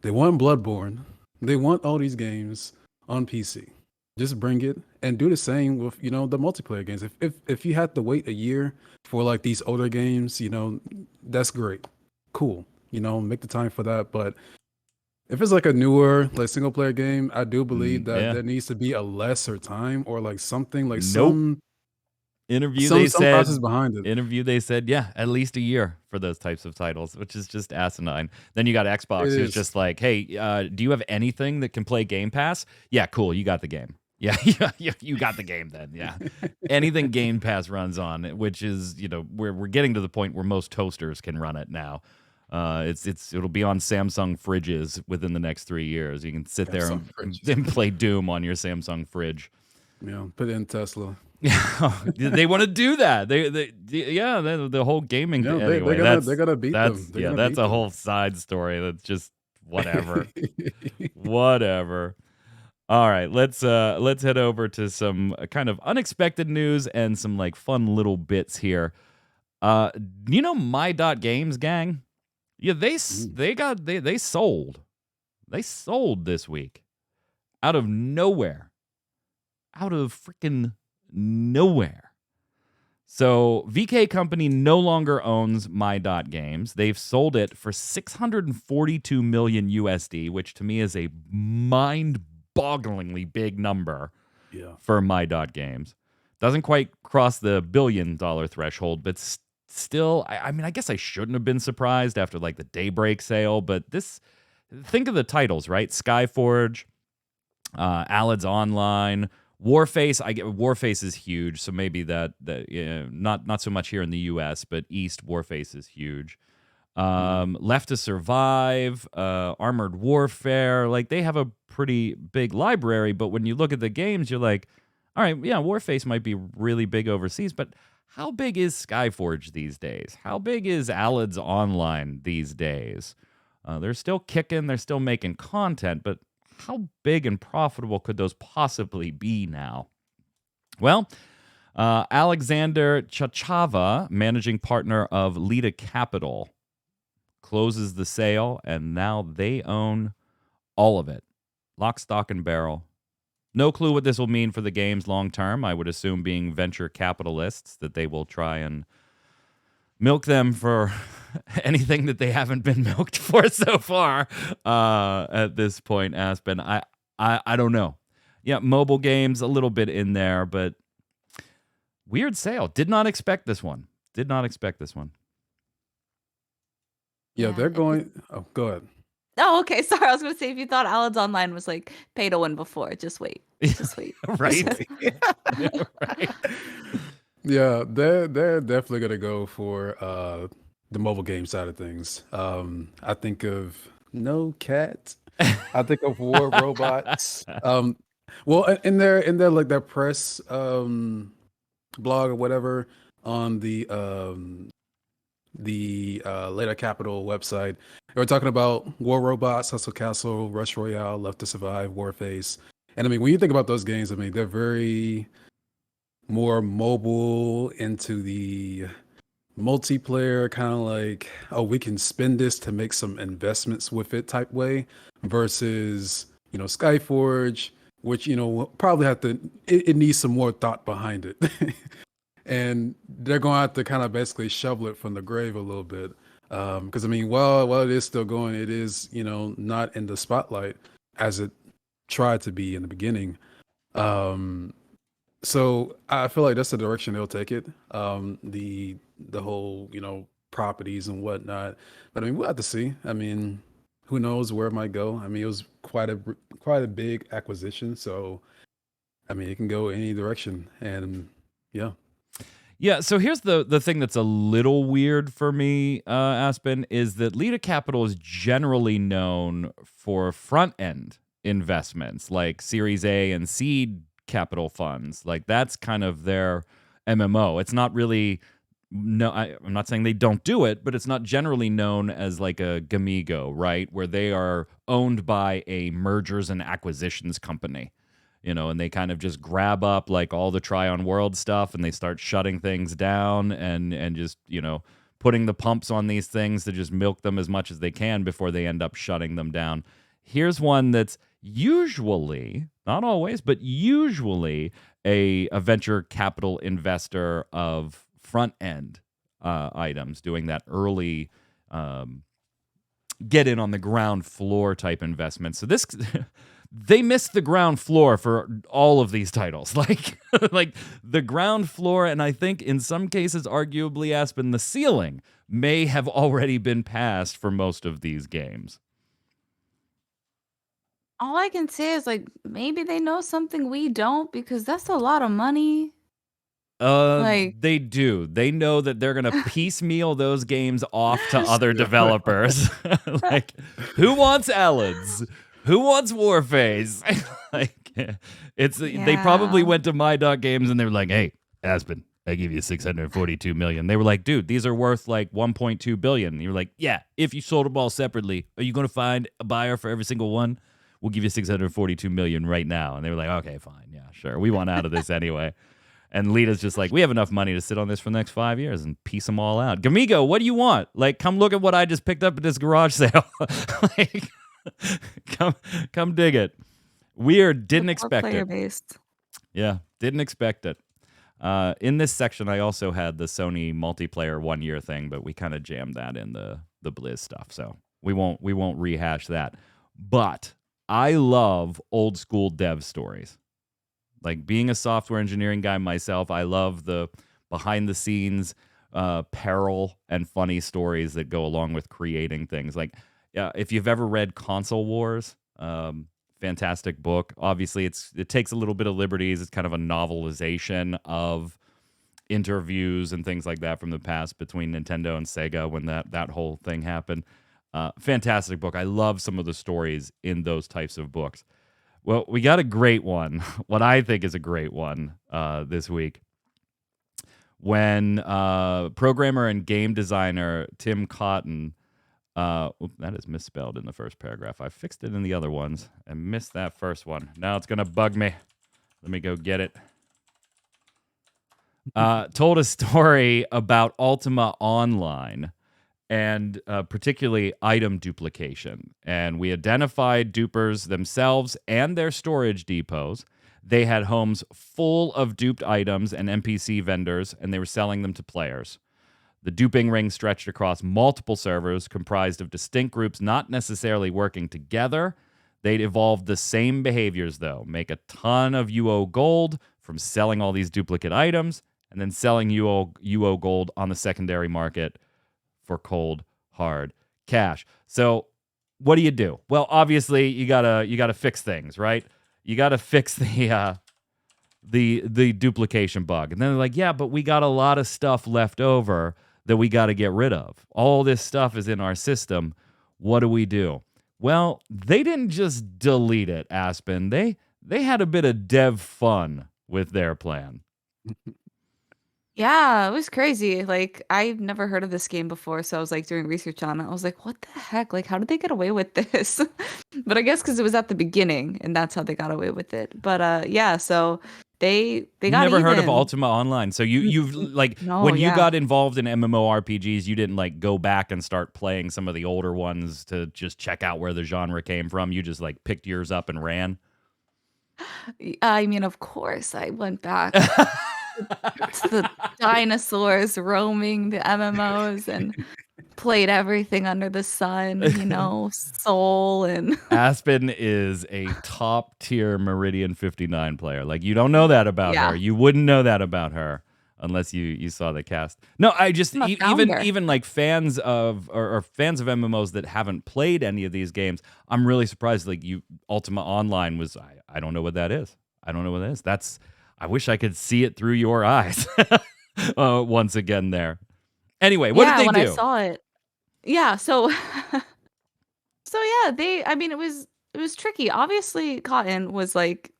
they want Bloodborne. They want all these games on PC. Just bring it and do the same with, the multiplayer games. If you had to wait a year for like these older games, that's great. Cool. Make the time for that. But if it's like a newer, like single player game, I do believe that there needs to be a lesser time or like something like some process behind it. They said, at least a year for those types of titles, which is just asinine. Then you got Xbox, who's just like, hey, do you have anything that can play Game Pass? Yeah, cool, you got the game. Yeah, you got the game then. Yeah, anything Game Pass runs on, which is we're getting to the point where most toasters can run it now. It'll be on Samsung fridges within the next 3 years. You can sit there and play Doom on your Samsung fridge. Yeah, put it in Tesla. They want to do that. The whole gaming. Anyway, they're gonna beat them. That's a whole side story. That's just whatever. Whatever. All right, let's head over to some kind of unexpected news and some like fun little bits here. My.GAMES, gang? Yeah, they sold. They sold this week out of nowhere. Out of freaking nowhere. So VK Company no longer owns My.GAMES. They've sold it for $642 million USD, which to me is a mind-bogglingly big number for My.GAMES. Doesn't quite cross the $1 billion threshold, but still, I mean, I guess I shouldn't have been surprised after like the Daybreak sale, but think of the titles, right? Skyforge, Alad's Online, Warface. I get Warface is huge, so maybe that not so much here in the U.S., but East Warface is huge. Left to Survive, Armored Warfare, like they have a pretty big library. But when you look at the games, you're like, all right, yeah, Warface might be really big overseas, but how big is Skyforge these days? How big is Alad's Online these days? They're still kicking, they're still making content, but how big and profitable could those possibly be now? Well, Alexander Chachava, managing partner of Lita Capital, closes the sale, and now they own all of it. Lock, stock, and barrel. No clue what this will mean for the games long term. I would assume, being venture capitalists, that they will try and milk them for anything that they haven't been milked for so far at this point, Aspen. I don't know. Yeah, mobile games, a little bit in there, but weird sale. Did not expect this one. Yeah, they're going. Oh, go ahead. Oh, okay. Sorry, I was gonna say, if you thought Alan's Online was like pay to win before, just wait. Just wait. Right. Right. Yeah, they're definitely gonna go for the mobile game side of things. I think of No Cat. I think of War Robots. Well, in their like their press blog or whatever on the Later Capital website, they were talking about War Robots, Hustle Castle, Rush Royale, Left to Survive, Warface. And I mean, when you think about those games, I mean, they're very more mobile, into the multiplayer kind of like, oh, we can spend this to make some investments with it type way, versus, Skyforge, which, will probably have to, it needs some more thought behind it. And they're going to have to kind of basically shovel it from the grave a little bit. Because I mean, while it is still going, it is, not in the spotlight as it tried to be in the beginning. So I feel like that's the direction they'll take it. The whole, properties and whatnot. But I mean, we'll have to see. I mean, who knows where it might go? I mean, it was quite a big acquisition, so I mean, it can go any direction. And yeah. Yeah, so here's the thing that's a little weird for me, Aspen, is that Lita Capital is generally known for front-end investments, like Series A and seed capital funds. Like, that's kind of their MMO. It's not really, I'm not saying they don't do it, but it's not generally known as like a Gamigo, right? Where they are owned by a mergers and acquisitions company. And they kind of just grab up like all the Try on World stuff, and they start shutting things down and just, putting the pumps on these things to just milk them as much as they can before they end up shutting them down. Here's one that's usually, not always, but usually a venture capital investor of front end items, doing that early get in on the ground floor type investment. So this they missed the ground floor for all of these titles. Like the ground floor, and I think in some cases, arguably, Aspen, the ceiling may have already been passed for most of these games. All I can say is, like, maybe they know something we don't, because that's a lot of money. They do. They know that they're gonna piecemeal those games off to other developers. Like, who wants Allids? Who wants Warface? Like, they probably went to MY.GAMES and they were like, "Hey, Aspen, I give you $642 million." They were like, "Dude, these are worth like $1.2 billion." And you were like, "Yeah, if you sold them all separately, are you gonna find a buyer for every single one? We'll give you $642 million right now." And they were like, "Okay, fine, yeah, sure. We want out of this anyway." And Lita's just like, "We have enough money to sit on this for the next 5 years and piece them all out. Gamigo, what do you want? Like, come look at what I just picked up at this garage sale." Like, come dig it. Weird. Didn't expect it. Based. Yeah, didn't expect it. In this section, I also had the Sony multiplayer 1 year thing, but we kind of jammed that in the Blizz stuff, so we won't rehash that. But I love old school dev stories. Like, being a software engineering guy myself, I love the behind the scenes peril and funny stories that go along with creating things. Like, if you've ever read Console Wars, fantastic book. Obviously, it takes a little bit of liberties. It's kind of a novelization of interviews and things like that from the past between Nintendo and Sega when that whole thing happened. Fantastic book. I love some of the stories in those types of books. Well, we got a great one, what I think is a great one this week, when programmer and game designer Tim Cotton, that is misspelled in the first paragraph. I fixed it in the other ones and missed that first one. Now it's going to bug me. Let me go get it. told a story about Ultima Online and particularly item duplication. And we identified dupers themselves and their storage depots. They had homes full of duped items and NPC vendors, and they were selling them to players. The duping ring stretched across multiple servers comprised of distinct groups not necessarily working together. They'd evolved the same behaviors, though. Make a ton of UO gold from selling all these duplicate items and then selling UO gold on the secondary market for cold, hard cash. So what do? Well, obviously, you gotta fix things, right? You gotta fix the duplication bug. And then they're like, yeah, but we got a lot of stuff left over that we got to get rid of. All this stuff is in our system. What do? Well, they didn't just delete it, Aspen. They had a bit of dev fun with their plan. Yeah, it was crazy. Like, I've never heard of this game before, so I was like doing research on it. I was like, what the heck? Like, how did they get away with this? But I guess because it was at the beginning, and that's how they got away with it. But yeah, so they You got never heard of even. Ultima Online. So you've like No, when you yeah. got involved in MMORPGs, you didn't like go back and start playing some of the older ones to just check out where the genre came from. You just like picked yours up and ran. I mean, of course, I went back to the dinosaurs roaming the MMOs and played everything under the sun, Soul and Aspen is a top tier Meridian 59 player. Like you don't know that about her. yeah, You wouldn't know that about her unless you saw the cast. No, I just I'm a even founder. like fans of or fans of MMOs that haven't played any of these games. I'm really surprised. Like Ultima Online was. I don't know what that is. I don't know what that is. I wish I could see it through your eyes. Once again, there. Anyway, what did Yeah, they when I do? saw it. Yeah, so so yeah, I mean it was tricky. Obviously Cotton was like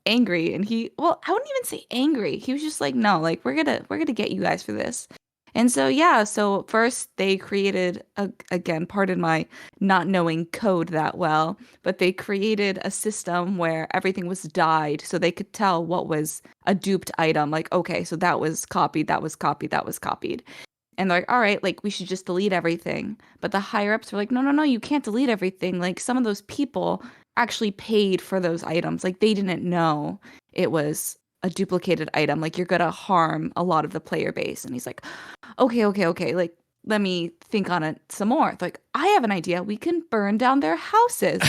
angry and I wouldn't even say angry. He was just like, "No, like we're going to get you guys for this." And so yeah, so first they created again, pardon my not knowing code that well, but they created a system where everything was dyed so they could tell what was a duped item. Like, okay, so that was copied, that was copied, that was copied. And they're like, all right, like we should just delete everything. But the higher ups were like, no, no, no, you can't delete everything. Like some of those people actually paid for those items. Like they didn't know it was a duplicated item. Like you're gonna harm a lot of the player base. And he's like, okay, okay, okay. Like let me think on it some more. Like I have an idea. We can burn down their houses.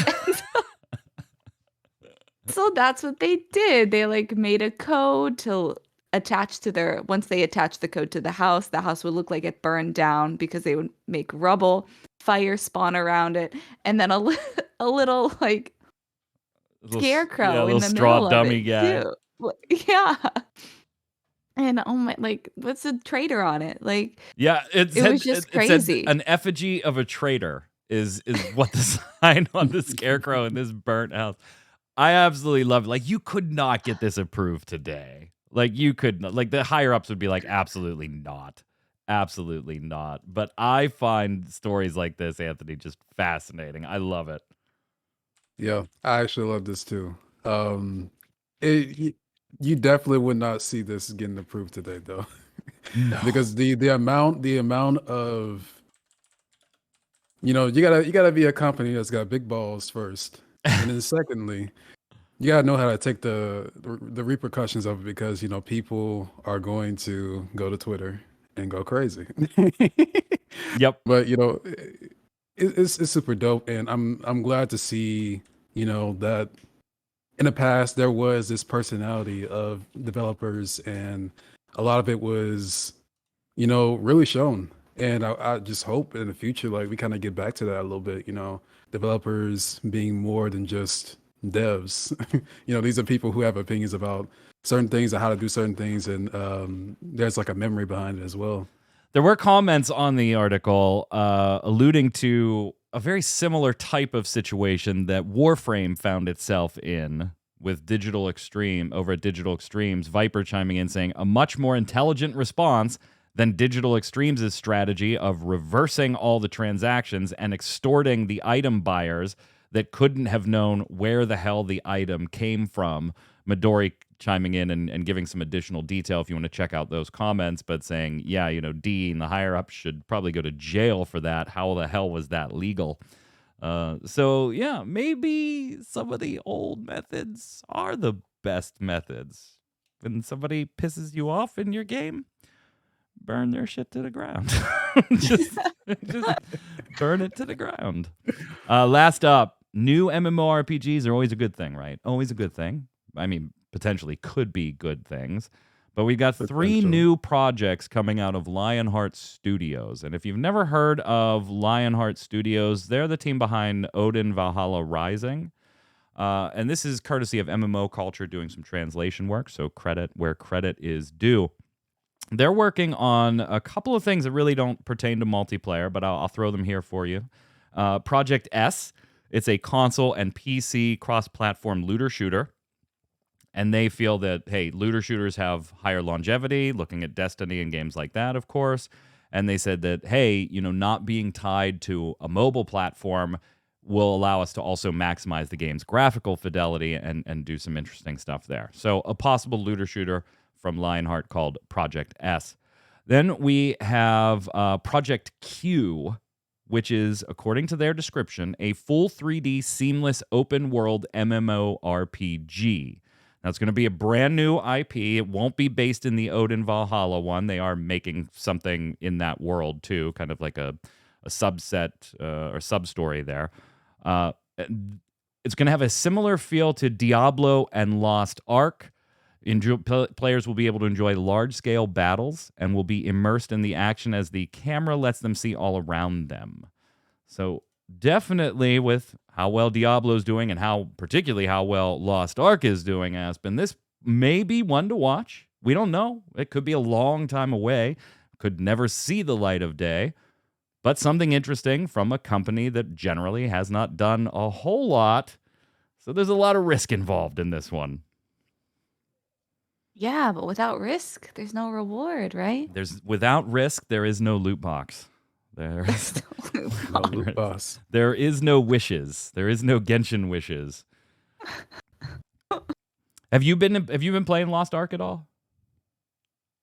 So that's what they did. They like made a code to attach to once they attached the code to the house would look like it burned down because they would make rubble, fire spawn around it, and then a little like Yeah, scarecrow in little the straw middle of it dummy guy. too. Yeah. And oh my, like, what's a traitor on it? Like, Yeah, it was just it said crazy. an effigy of a traitor is what the sign on the scarecrow in this burnt house. I absolutely love it. Like you could not get this approved today. Like you could not. Like the higher ups would be like, absolutely not, absolutely not. But I find stories like this, Anthony, just fascinating. I love it. Yeah, I actually love this too. You definitely would not see this getting approved today, though, No. because the amount of you gotta be a company that's got big balls first, and then secondly, you gotta know how to take the repercussions of it because people are going to go to Twitter and go crazy. Yep. But it's super dope, and I'm glad to see that in the past there was this personality of developers, and a lot of it was really shown. And I just hope in the future, like we kind of get back to that a little bit. Developers being more than just devs. These are people who have opinions about certain things and how to do certain things, and there's like a memory behind it as well. There were comments on the article alluding to a very similar type of situation that Warframe found itself in with Digital Extreme over at Digital Extremes. Viper chiming in saying a much more intelligent response than Digital Extremes' strategy of reversing all the transactions and extorting the item buyers that couldn't have known where the hell the item came from. Midori chiming in and giving some additional detail if you want to check out those comments, but saying, yeah, Dean, the higher up, should probably go to jail for that. How the hell was that legal? So yeah, maybe some of the old methods are the best methods. When somebody pisses you off in your game, burn their shit to the ground. just burn it to the ground. Last up, new MMORPGs are always a good thing, right? Always a good thing. I mean, potentially could be good things. But we got 3 new projects coming out of Lionheart Studios. And if you've never heard of Lionheart Studios, they're the team behind Odin Valhalla Rising. And this is courtesy of MMO Culture doing some translation work, so credit where credit is due. They're working on a couple of things that really don't pertain to multiplayer, but I'll throw them here for you. Project S, it's a console and PC cross-platform looter shooter. And they feel that, hey, looter shooters have higher longevity, looking at Destiny and games like that, of course. And they said that, hey, not being tied to a mobile platform will allow us to also maximize the game's graphical fidelity and do some interesting stuff there. So a possible looter shooter from Lionheart called Project S. Then we have Project Q, which is, according to their description, a full 3D seamless open world MMORPG. Now, it's going to be a brand new IP. It won't be based in the Odin Valhalla one. They are making something in that world, too, kind of like a subset or sub-story there. It's going to have a similar feel to Diablo and Lost Ark. Players will be able to enjoy large-scale battles and will be immersed in the action as the camera lets them see all around them. So definitely with how well Diablo's doing and particularly how well Lost Ark is doing, Aspen, this may be one to watch. We don't know. It could be a long time away. Could never see the light of day. But something interesting from a company that generally has not done a whole lot. So there's a lot of risk involved in this one. Yeah, but without risk, there's no reward, right? Without risk, there is no loot box. There is no loot box. There is no wishes. There is no Genshin wishes. Have you been playing Lost Ark at all?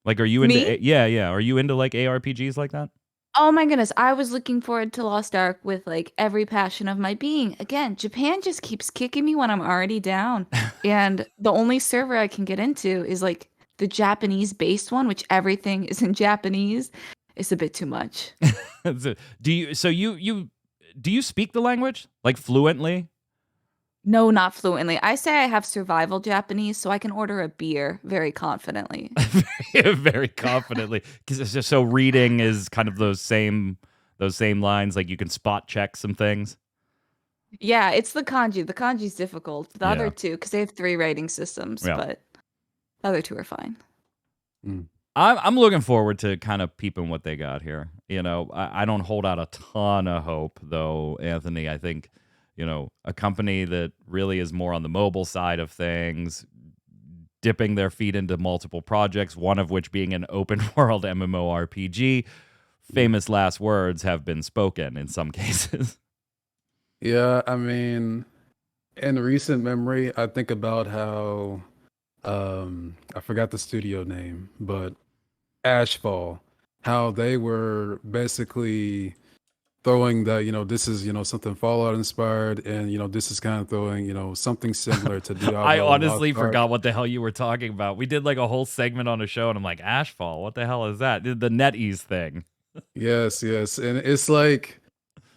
Like, are you into? Me? Yeah. Are you into like ARPGs like that? Oh my goodness, I was looking forward to Lost Ark with like every passion of my being. Again, Japan just keeps kicking me when I'm already down. And the only server I can get into is like the Japanese-based one, which everything is in Japanese. It's a bit too much. Do you speak the language like fluently? No, not fluently. I say I have survival Japanese, so I can order a beer very confidently. Very confidently. So reading is kind of those same lines, like you can spot check some things. Yeah, it's the kanji. The kanji's difficult. The other two, because they have 3 rating systems, but the other 2 are fine. I'm looking forward to kind of peeping what they got here. I don't hold out a ton of hope, though, Anthony. I think, a company that really is more on the mobile side of things, dipping their feet into multiple projects, one of which being an open world MMORPG. Famous last words have been spoken in some cases. Yeah, I mean, in recent memory, I think about how I forgot the studio name, but Ashfall, how they were basically throwing that, this is, something Fallout inspired, and this is kind of throwing, something similar to Diablo. I honestly forgot what the hell you were talking about. We did like a whole segment on a show, and I'm like, Ashfall, what the hell is that? The NetEase thing. Yes, and it's like,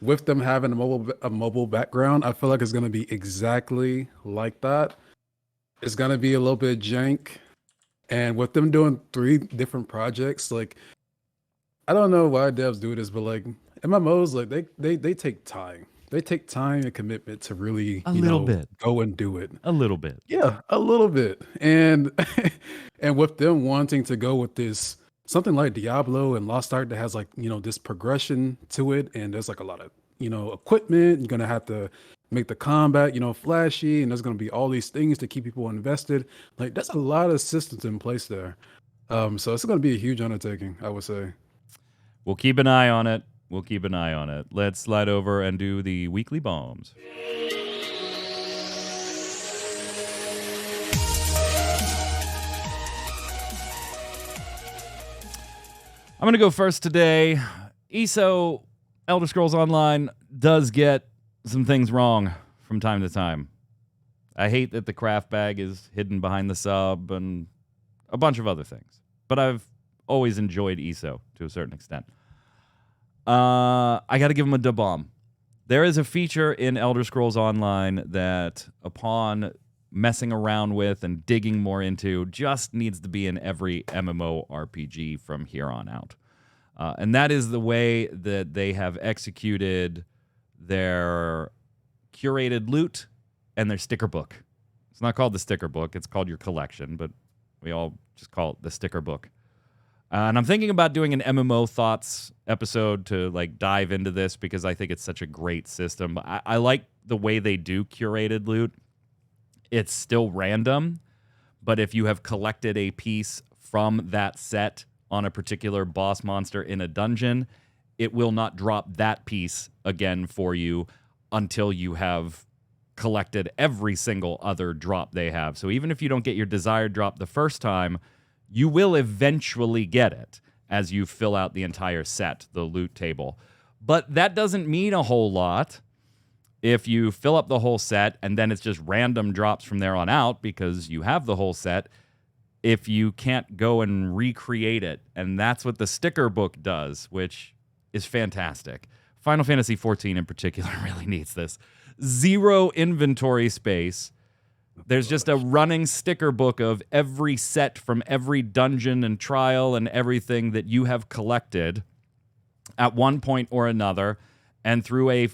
with them having a mobile background, I feel like it's gonna be exactly like that. It's gonna be a little bit jank, and with them doing 3 different projects, like, I don't know why devs do this, but like MMOs, like they take time. They take time and commitment to really, go and do it. A little bit. Yeah, a little bit. And and with them wanting to go with this something like Diablo and Lost Ark that has like, this progression to it, and there's like a lot of, equipment. You're gonna have to make the combat, flashy, and there's gonna be all these things to keep people invested. Like, that's a lot of systems in place there. So it's gonna be a huge undertaking, I would say. We'll keep an eye on it. We'll keep an eye on it. Let's slide over and do the weekly bombs. I'm going to go first today. ESO, Elder Scrolls Online, does get some things wrong from time to time. I hate that the craft bag is hidden behind the sub and a bunch of other things. But I've always enjoyed ESO to a certain extent. I got to give them a da bomb. There is a feature in Elder Scrolls Online that, upon messing around with and digging more into, just needs to be in every MMORPG from here on out. And that is the way that they have executed their curated loot and their sticker book. It's not called the sticker book, it's called your collection, but we all just call it the sticker book. And I'm thinking about doing an MMO thoughts episode to like dive into this because I think it's such a great system. I like the way they do curated loot. It's still random, but if you have collected a piece from that set on a particular boss monster in a dungeon, it will not drop that piece again for you until you have collected every single other drop they have. So even if you don't get your desired drop the first time, you will eventually get it as you fill out the entire set, the loot table. But that doesn't mean a whole lot if you fill up the whole set and then it's just random drops from there on out because you have the whole set, if you can't go and recreate it. And that's what the sticker book does, which is fantastic. Final Fantasy XIV in particular really needs this. 0 inventory space. There's just a running sticker book of every set from every dungeon and trial and everything that you have collected at one point or another, and through a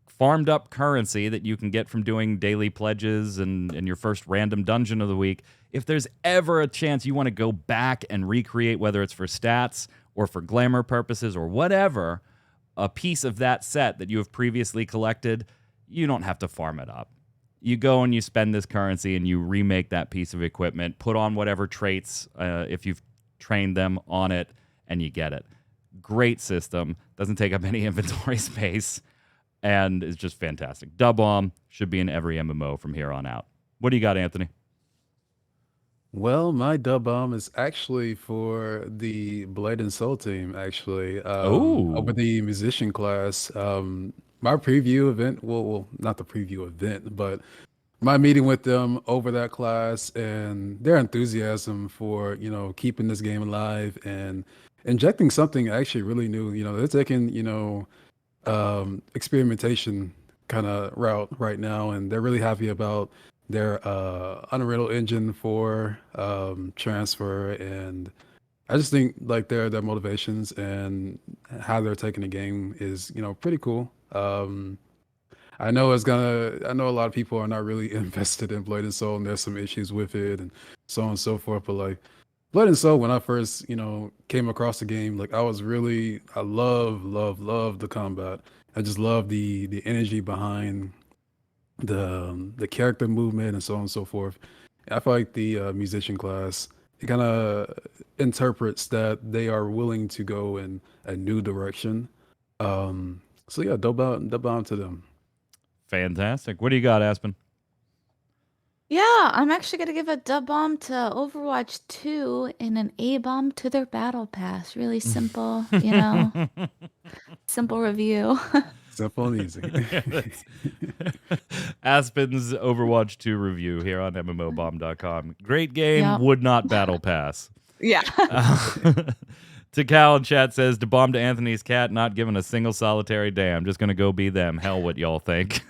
farmed up currency that you can get from doing daily pledges and your first random dungeon of the week. If there's ever a chance you want to go back and recreate, whether it's for stats or for glamour purposes or whatever, a piece of that set that you have previously collected, you don't have to farm it up. You go and you spend this currency and you remake that piece of equipment, put on whatever traits, if you've trained them on it, and you get it. Great system. Doesn't take up any inventory space, and is just fantastic. Da bomb should be in every MMO from here on out. What do you got, Anthony? Well, my dub bomb is actually for the Blade and Soul team, actually. Over the musician class. My preview event, well, not the preview event, but my meeting with them over that class and their enthusiasm for, keeping this game alive and injecting something actually really new. They're taking, experimentation kind of route right now, and they're really happy about their Unreal Engine 4 transfer, and I just think like their motivations and how they're taking the game is pretty cool. I know a lot of people are not really invested in Blade and Soul, and there's some issues with it and so on and so forth, but like Blood and Soul, when I first, came across the game, like I love the combat. I just love the energy behind the character movement and so on and so forth. I feel like the musician class, it kind of interprets that they are willing to go in a new direction. So yeah, dub bomb to them. Fantastic. What do you got, Aspen? Yeah, I'm actually going to give a dub bomb to Overwatch 2 and an A bomb to their battle pass. Really simple, simple review. Simple and easy. Aspen's Overwatch 2 review here on MMOBomb.com. Great game, Yep. would not battle pass. Yeah. Tikal in chat says, to bomb to Anthony's cat, not giving a single solitary damn. Just going to go be them. Hell, what y'all think.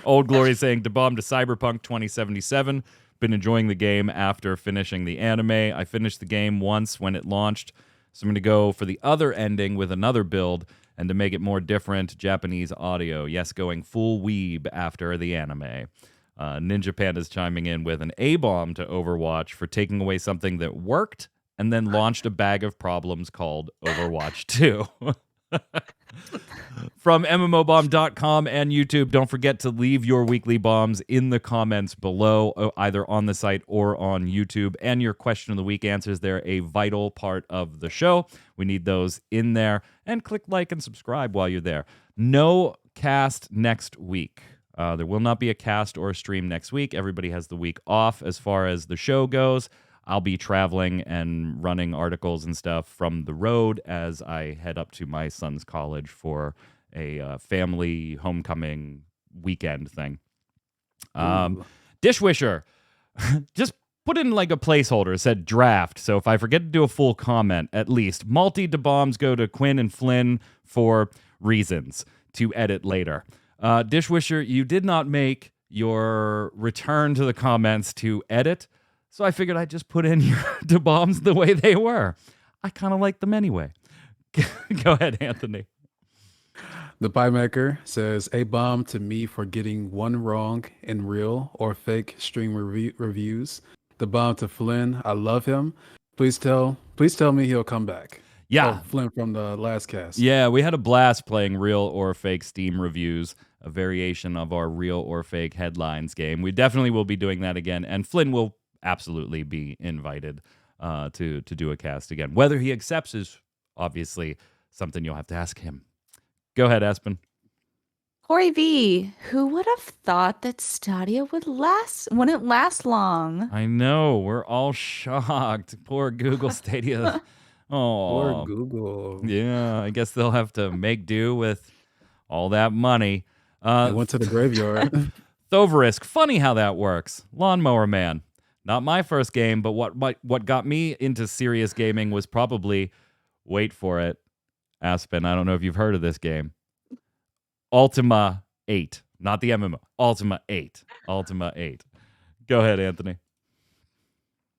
Old Glory saying, to bomb to Cyberpunk 2077. Been enjoying the game after finishing the anime. I finished the game once when it launched, so I'm going to go for the other ending with another build, and to make it more different, Japanese audio. Yes, going full weeb after the anime. Ninja Panda's chiming in with an A-bomb to Overwatch for taking away something that worked and then launched a bag of problems called Overwatch 2. From MMOBomb.com and YouTube, don't forget to leave your weekly bombs in the comments below, either on the site or on YouTube. And your question of the week answers, they're a vital part of the show. We need those in there. And click like and subscribe while you're there. No cast next week. There will not be a cast or a stream next week. Everybody has the week off as far as the show goes. I'll be traveling and running articles and stuff from the road as I head up to my son's college for a family homecoming weekend thing. Dishwisher, just put in like a placeholder. It said draft. So if I forget to do a full comment, at least multi-bombs go to Quinn and Flynn for reasons to edit later. Dishwisher, you did not make your return to the comments to edit. So I figured I'd just put in your bombs the way they were. I kind of like them anyway. Go ahead, Anthony. The Pie Maker says, a bomb to me for getting one wrong in real or fake stream reviews. The bomb to Flynn, I love him. Please tell me he'll come back. Yeah. Oh, Flynn from the last cast. Yeah, we had a blast playing real or fake Steam reviews, a variation of our real or fake headlines game. We definitely will be doing that again, and Flynn will absolutely be invited to do a cast again. Whether he accepts is obviously something you'll have to ask him. Go ahead, Aspen. Corey V, who would have thought that Stadia wouldn't last long? I know, we're all shocked. Poor Google Stadia. Oh, Poor Google. Yeah, I guess they'll have to make do with all that money. I went to the graveyard. Thoverisk, funny how that works. Lawnmower Man. Not my first game, but what got me into serious gaming was probably, wait for it, Aspen, I don't know if you've heard of this game. Ultima 8. Not the MMO. Ultima 8. Ultima 8. Go ahead, Anthony.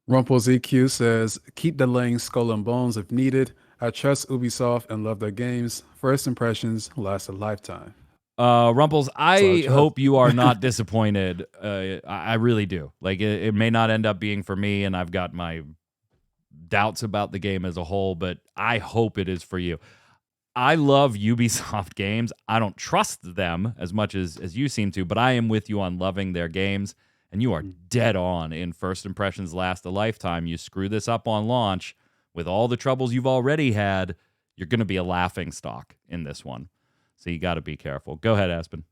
Rumpel ZQ says, keep delaying Skull and Bones if needed. I trust Ubisoft and love their games. First impressions last a lifetime. Rumples, I hope you are not disappointed. I really do. Like, it may not end up being for me, and I've got my doubts about the game as a whole, but I hope it is for you. I love Ubisoft games. I don't trust them as much as you seem to, but I am with you on loving their games, and you are dead on in first impressions last a lifetime. You screw this up on launch with all the troubles you've already had, you're going to be a laughing stock in this one. So you got to be careful. Go ahead, Aspen.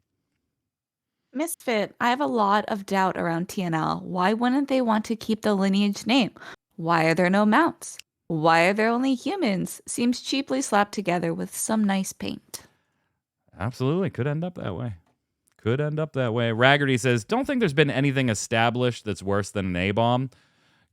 Misfit, I have a lot of doubt around TNL. Why wouldn't they want to keep the lineage name? Why are there no mounts? Why are there only humans? Seems cheaply slapped together with some nice paint. Absolutely. Could end up that way. Could end up that way. Raggerty says, don't think there's been anything established that's worse than an A-bomb.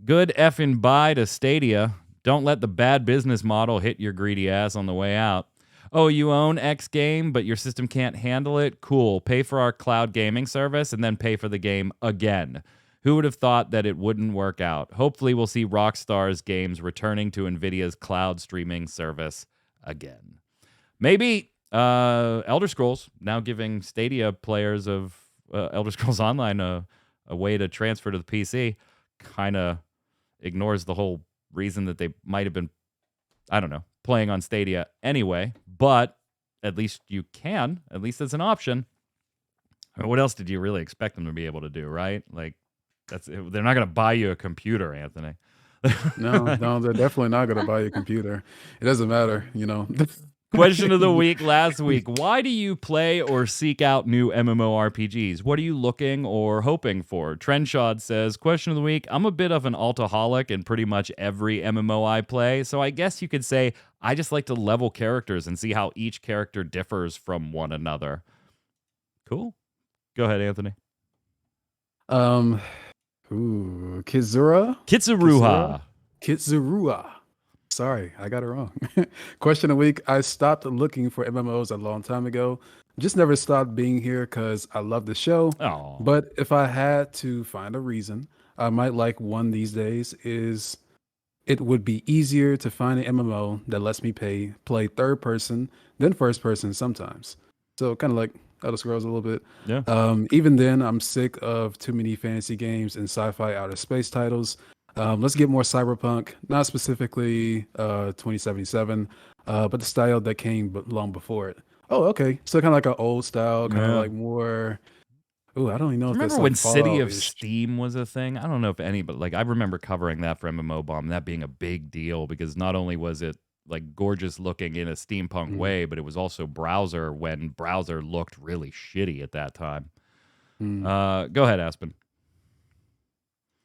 Good effing bye to Stadia. Don't let the bad business model hit your greedy ass on the way out. Oh, you own X game, but your system can't handle it? Cool. Pay for our cloud gaming service and then pay for the game again. Who would have thought that it wouldn't work out? Hopefully we'll see Rockstar's games returning to NVIDIA's cloud streaming service again. Maybe Elder Scrolls, now giving Stadia players of Elder Scrolls Online a way to transfer to the PC, kind of ignores the whole reason that they might have been, I don't know, playing on Stadia anyway, but at least you can. At least it's an option. I mean, what else did you really expect them to be able to do, right? Like, they're not going to buy you a computer, Anthony. No, they're definitely not going to buy you a computer. It doesn't matter, you know. Question of the week last week. Why do you play or seek out new MMORPGs? What are you looking or hoping for? Trenchard says, question of the week, I'm a bit of an altaholic in pretty much every MMO I play, so I guess you could say I just like to level characters and see how each character differs from one another. Cool. Go ahead, Anthony. Kitsuruha. Sorry, I got it wrong. Question of the week. I stopped looking for MMOs a long time ago. Just never stopped being here because I love the show. Aww. But if I had to find a reason, I might like one these days is it would be easier to find an MMO that lets me play third person than first person sometimes. So kind of like Elder Scrolls a little bit. Yeah. Even then, I'm sick of too many fantasy games and sci-fi outer space titles. Let's get more cyberpunk, not specifically 2077, but the style that came long before it. Oh, okay. So kind of like an old style, kind of Yeah. like more. Oh, I don't even know if that's Remember like when City of Fallout-ish. Steam was a thing? I don't know if any, but like I remember covering that for MMO Bomb, that being a big deal because not only was it like gorgeous looking in a steampunk Mm, way, but it was also browser when browser looked really shitty at that time. mm. Go ahead, Aspen.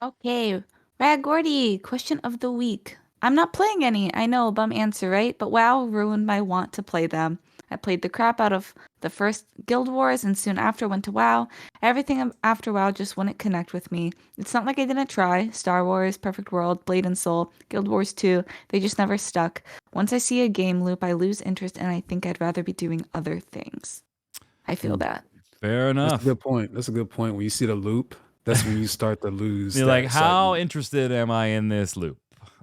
Okay, Rad Gordy, question of the week. I'm not playing any. I know, bum answer, right? But WoW ruined my want to play them. I played the crap out of the first Guild Wars and soon after went to WoW. Everything after WoW just wouldn't connect with me. It's not like I didn't try. Star Wars, Perfect World, Blade and Soul, Guild Wars 2, they just never stuck. Once I see a game loop, I lose interest and I think I'd rather be doing other things. I feel that. Fair That's a enough. good point. That's a good point. When you see the loop, that's when you start to lose You're that like, how excitement. interested am I in this loop?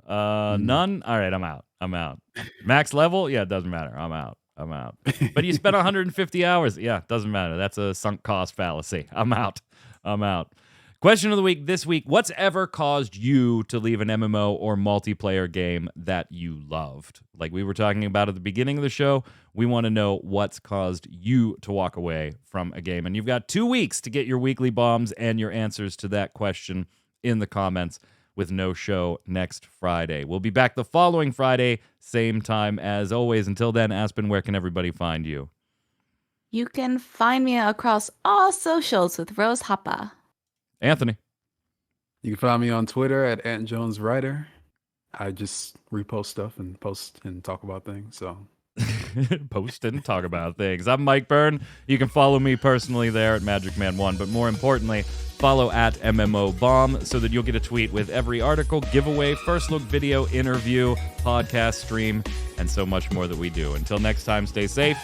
Mm. None? All right, I'm out. I'm out. Max level? Yeah, it doesn't matter. I'm out. I'm out. But you spent 150 hours. Yeah, doesn't matter. That's a sunk cost fallacy. I'm out. I'm out. Question of the week this week. What's ever caused you to leave an MMO or multiplayer game that you loved? Like we were talking about at the beginning of the show, we want to know what's caused you to walk away from a game. And you've got 2 weeks to get your weekly bombs and your answers to that question in the comments with no show next Friday. We'll be back the following Friday, same time as always. Until then, Aspen, where can everybody find you? You can find me across all socials with Rose Hoppa. Anthony. You can find me on Twitter at @JonesWriter. I just repost stuff and post and talk about things. So Post and talk about things. I'm Mike Byrne. You can follow me personally there at magicman1, but more importantly, follow at MMO Bomb so that you'll get a tweet with every article, giveaway, first look video, interview, podcast stream, and so much more that we do. Until next time, stay safe.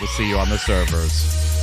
We'll see you on the servers.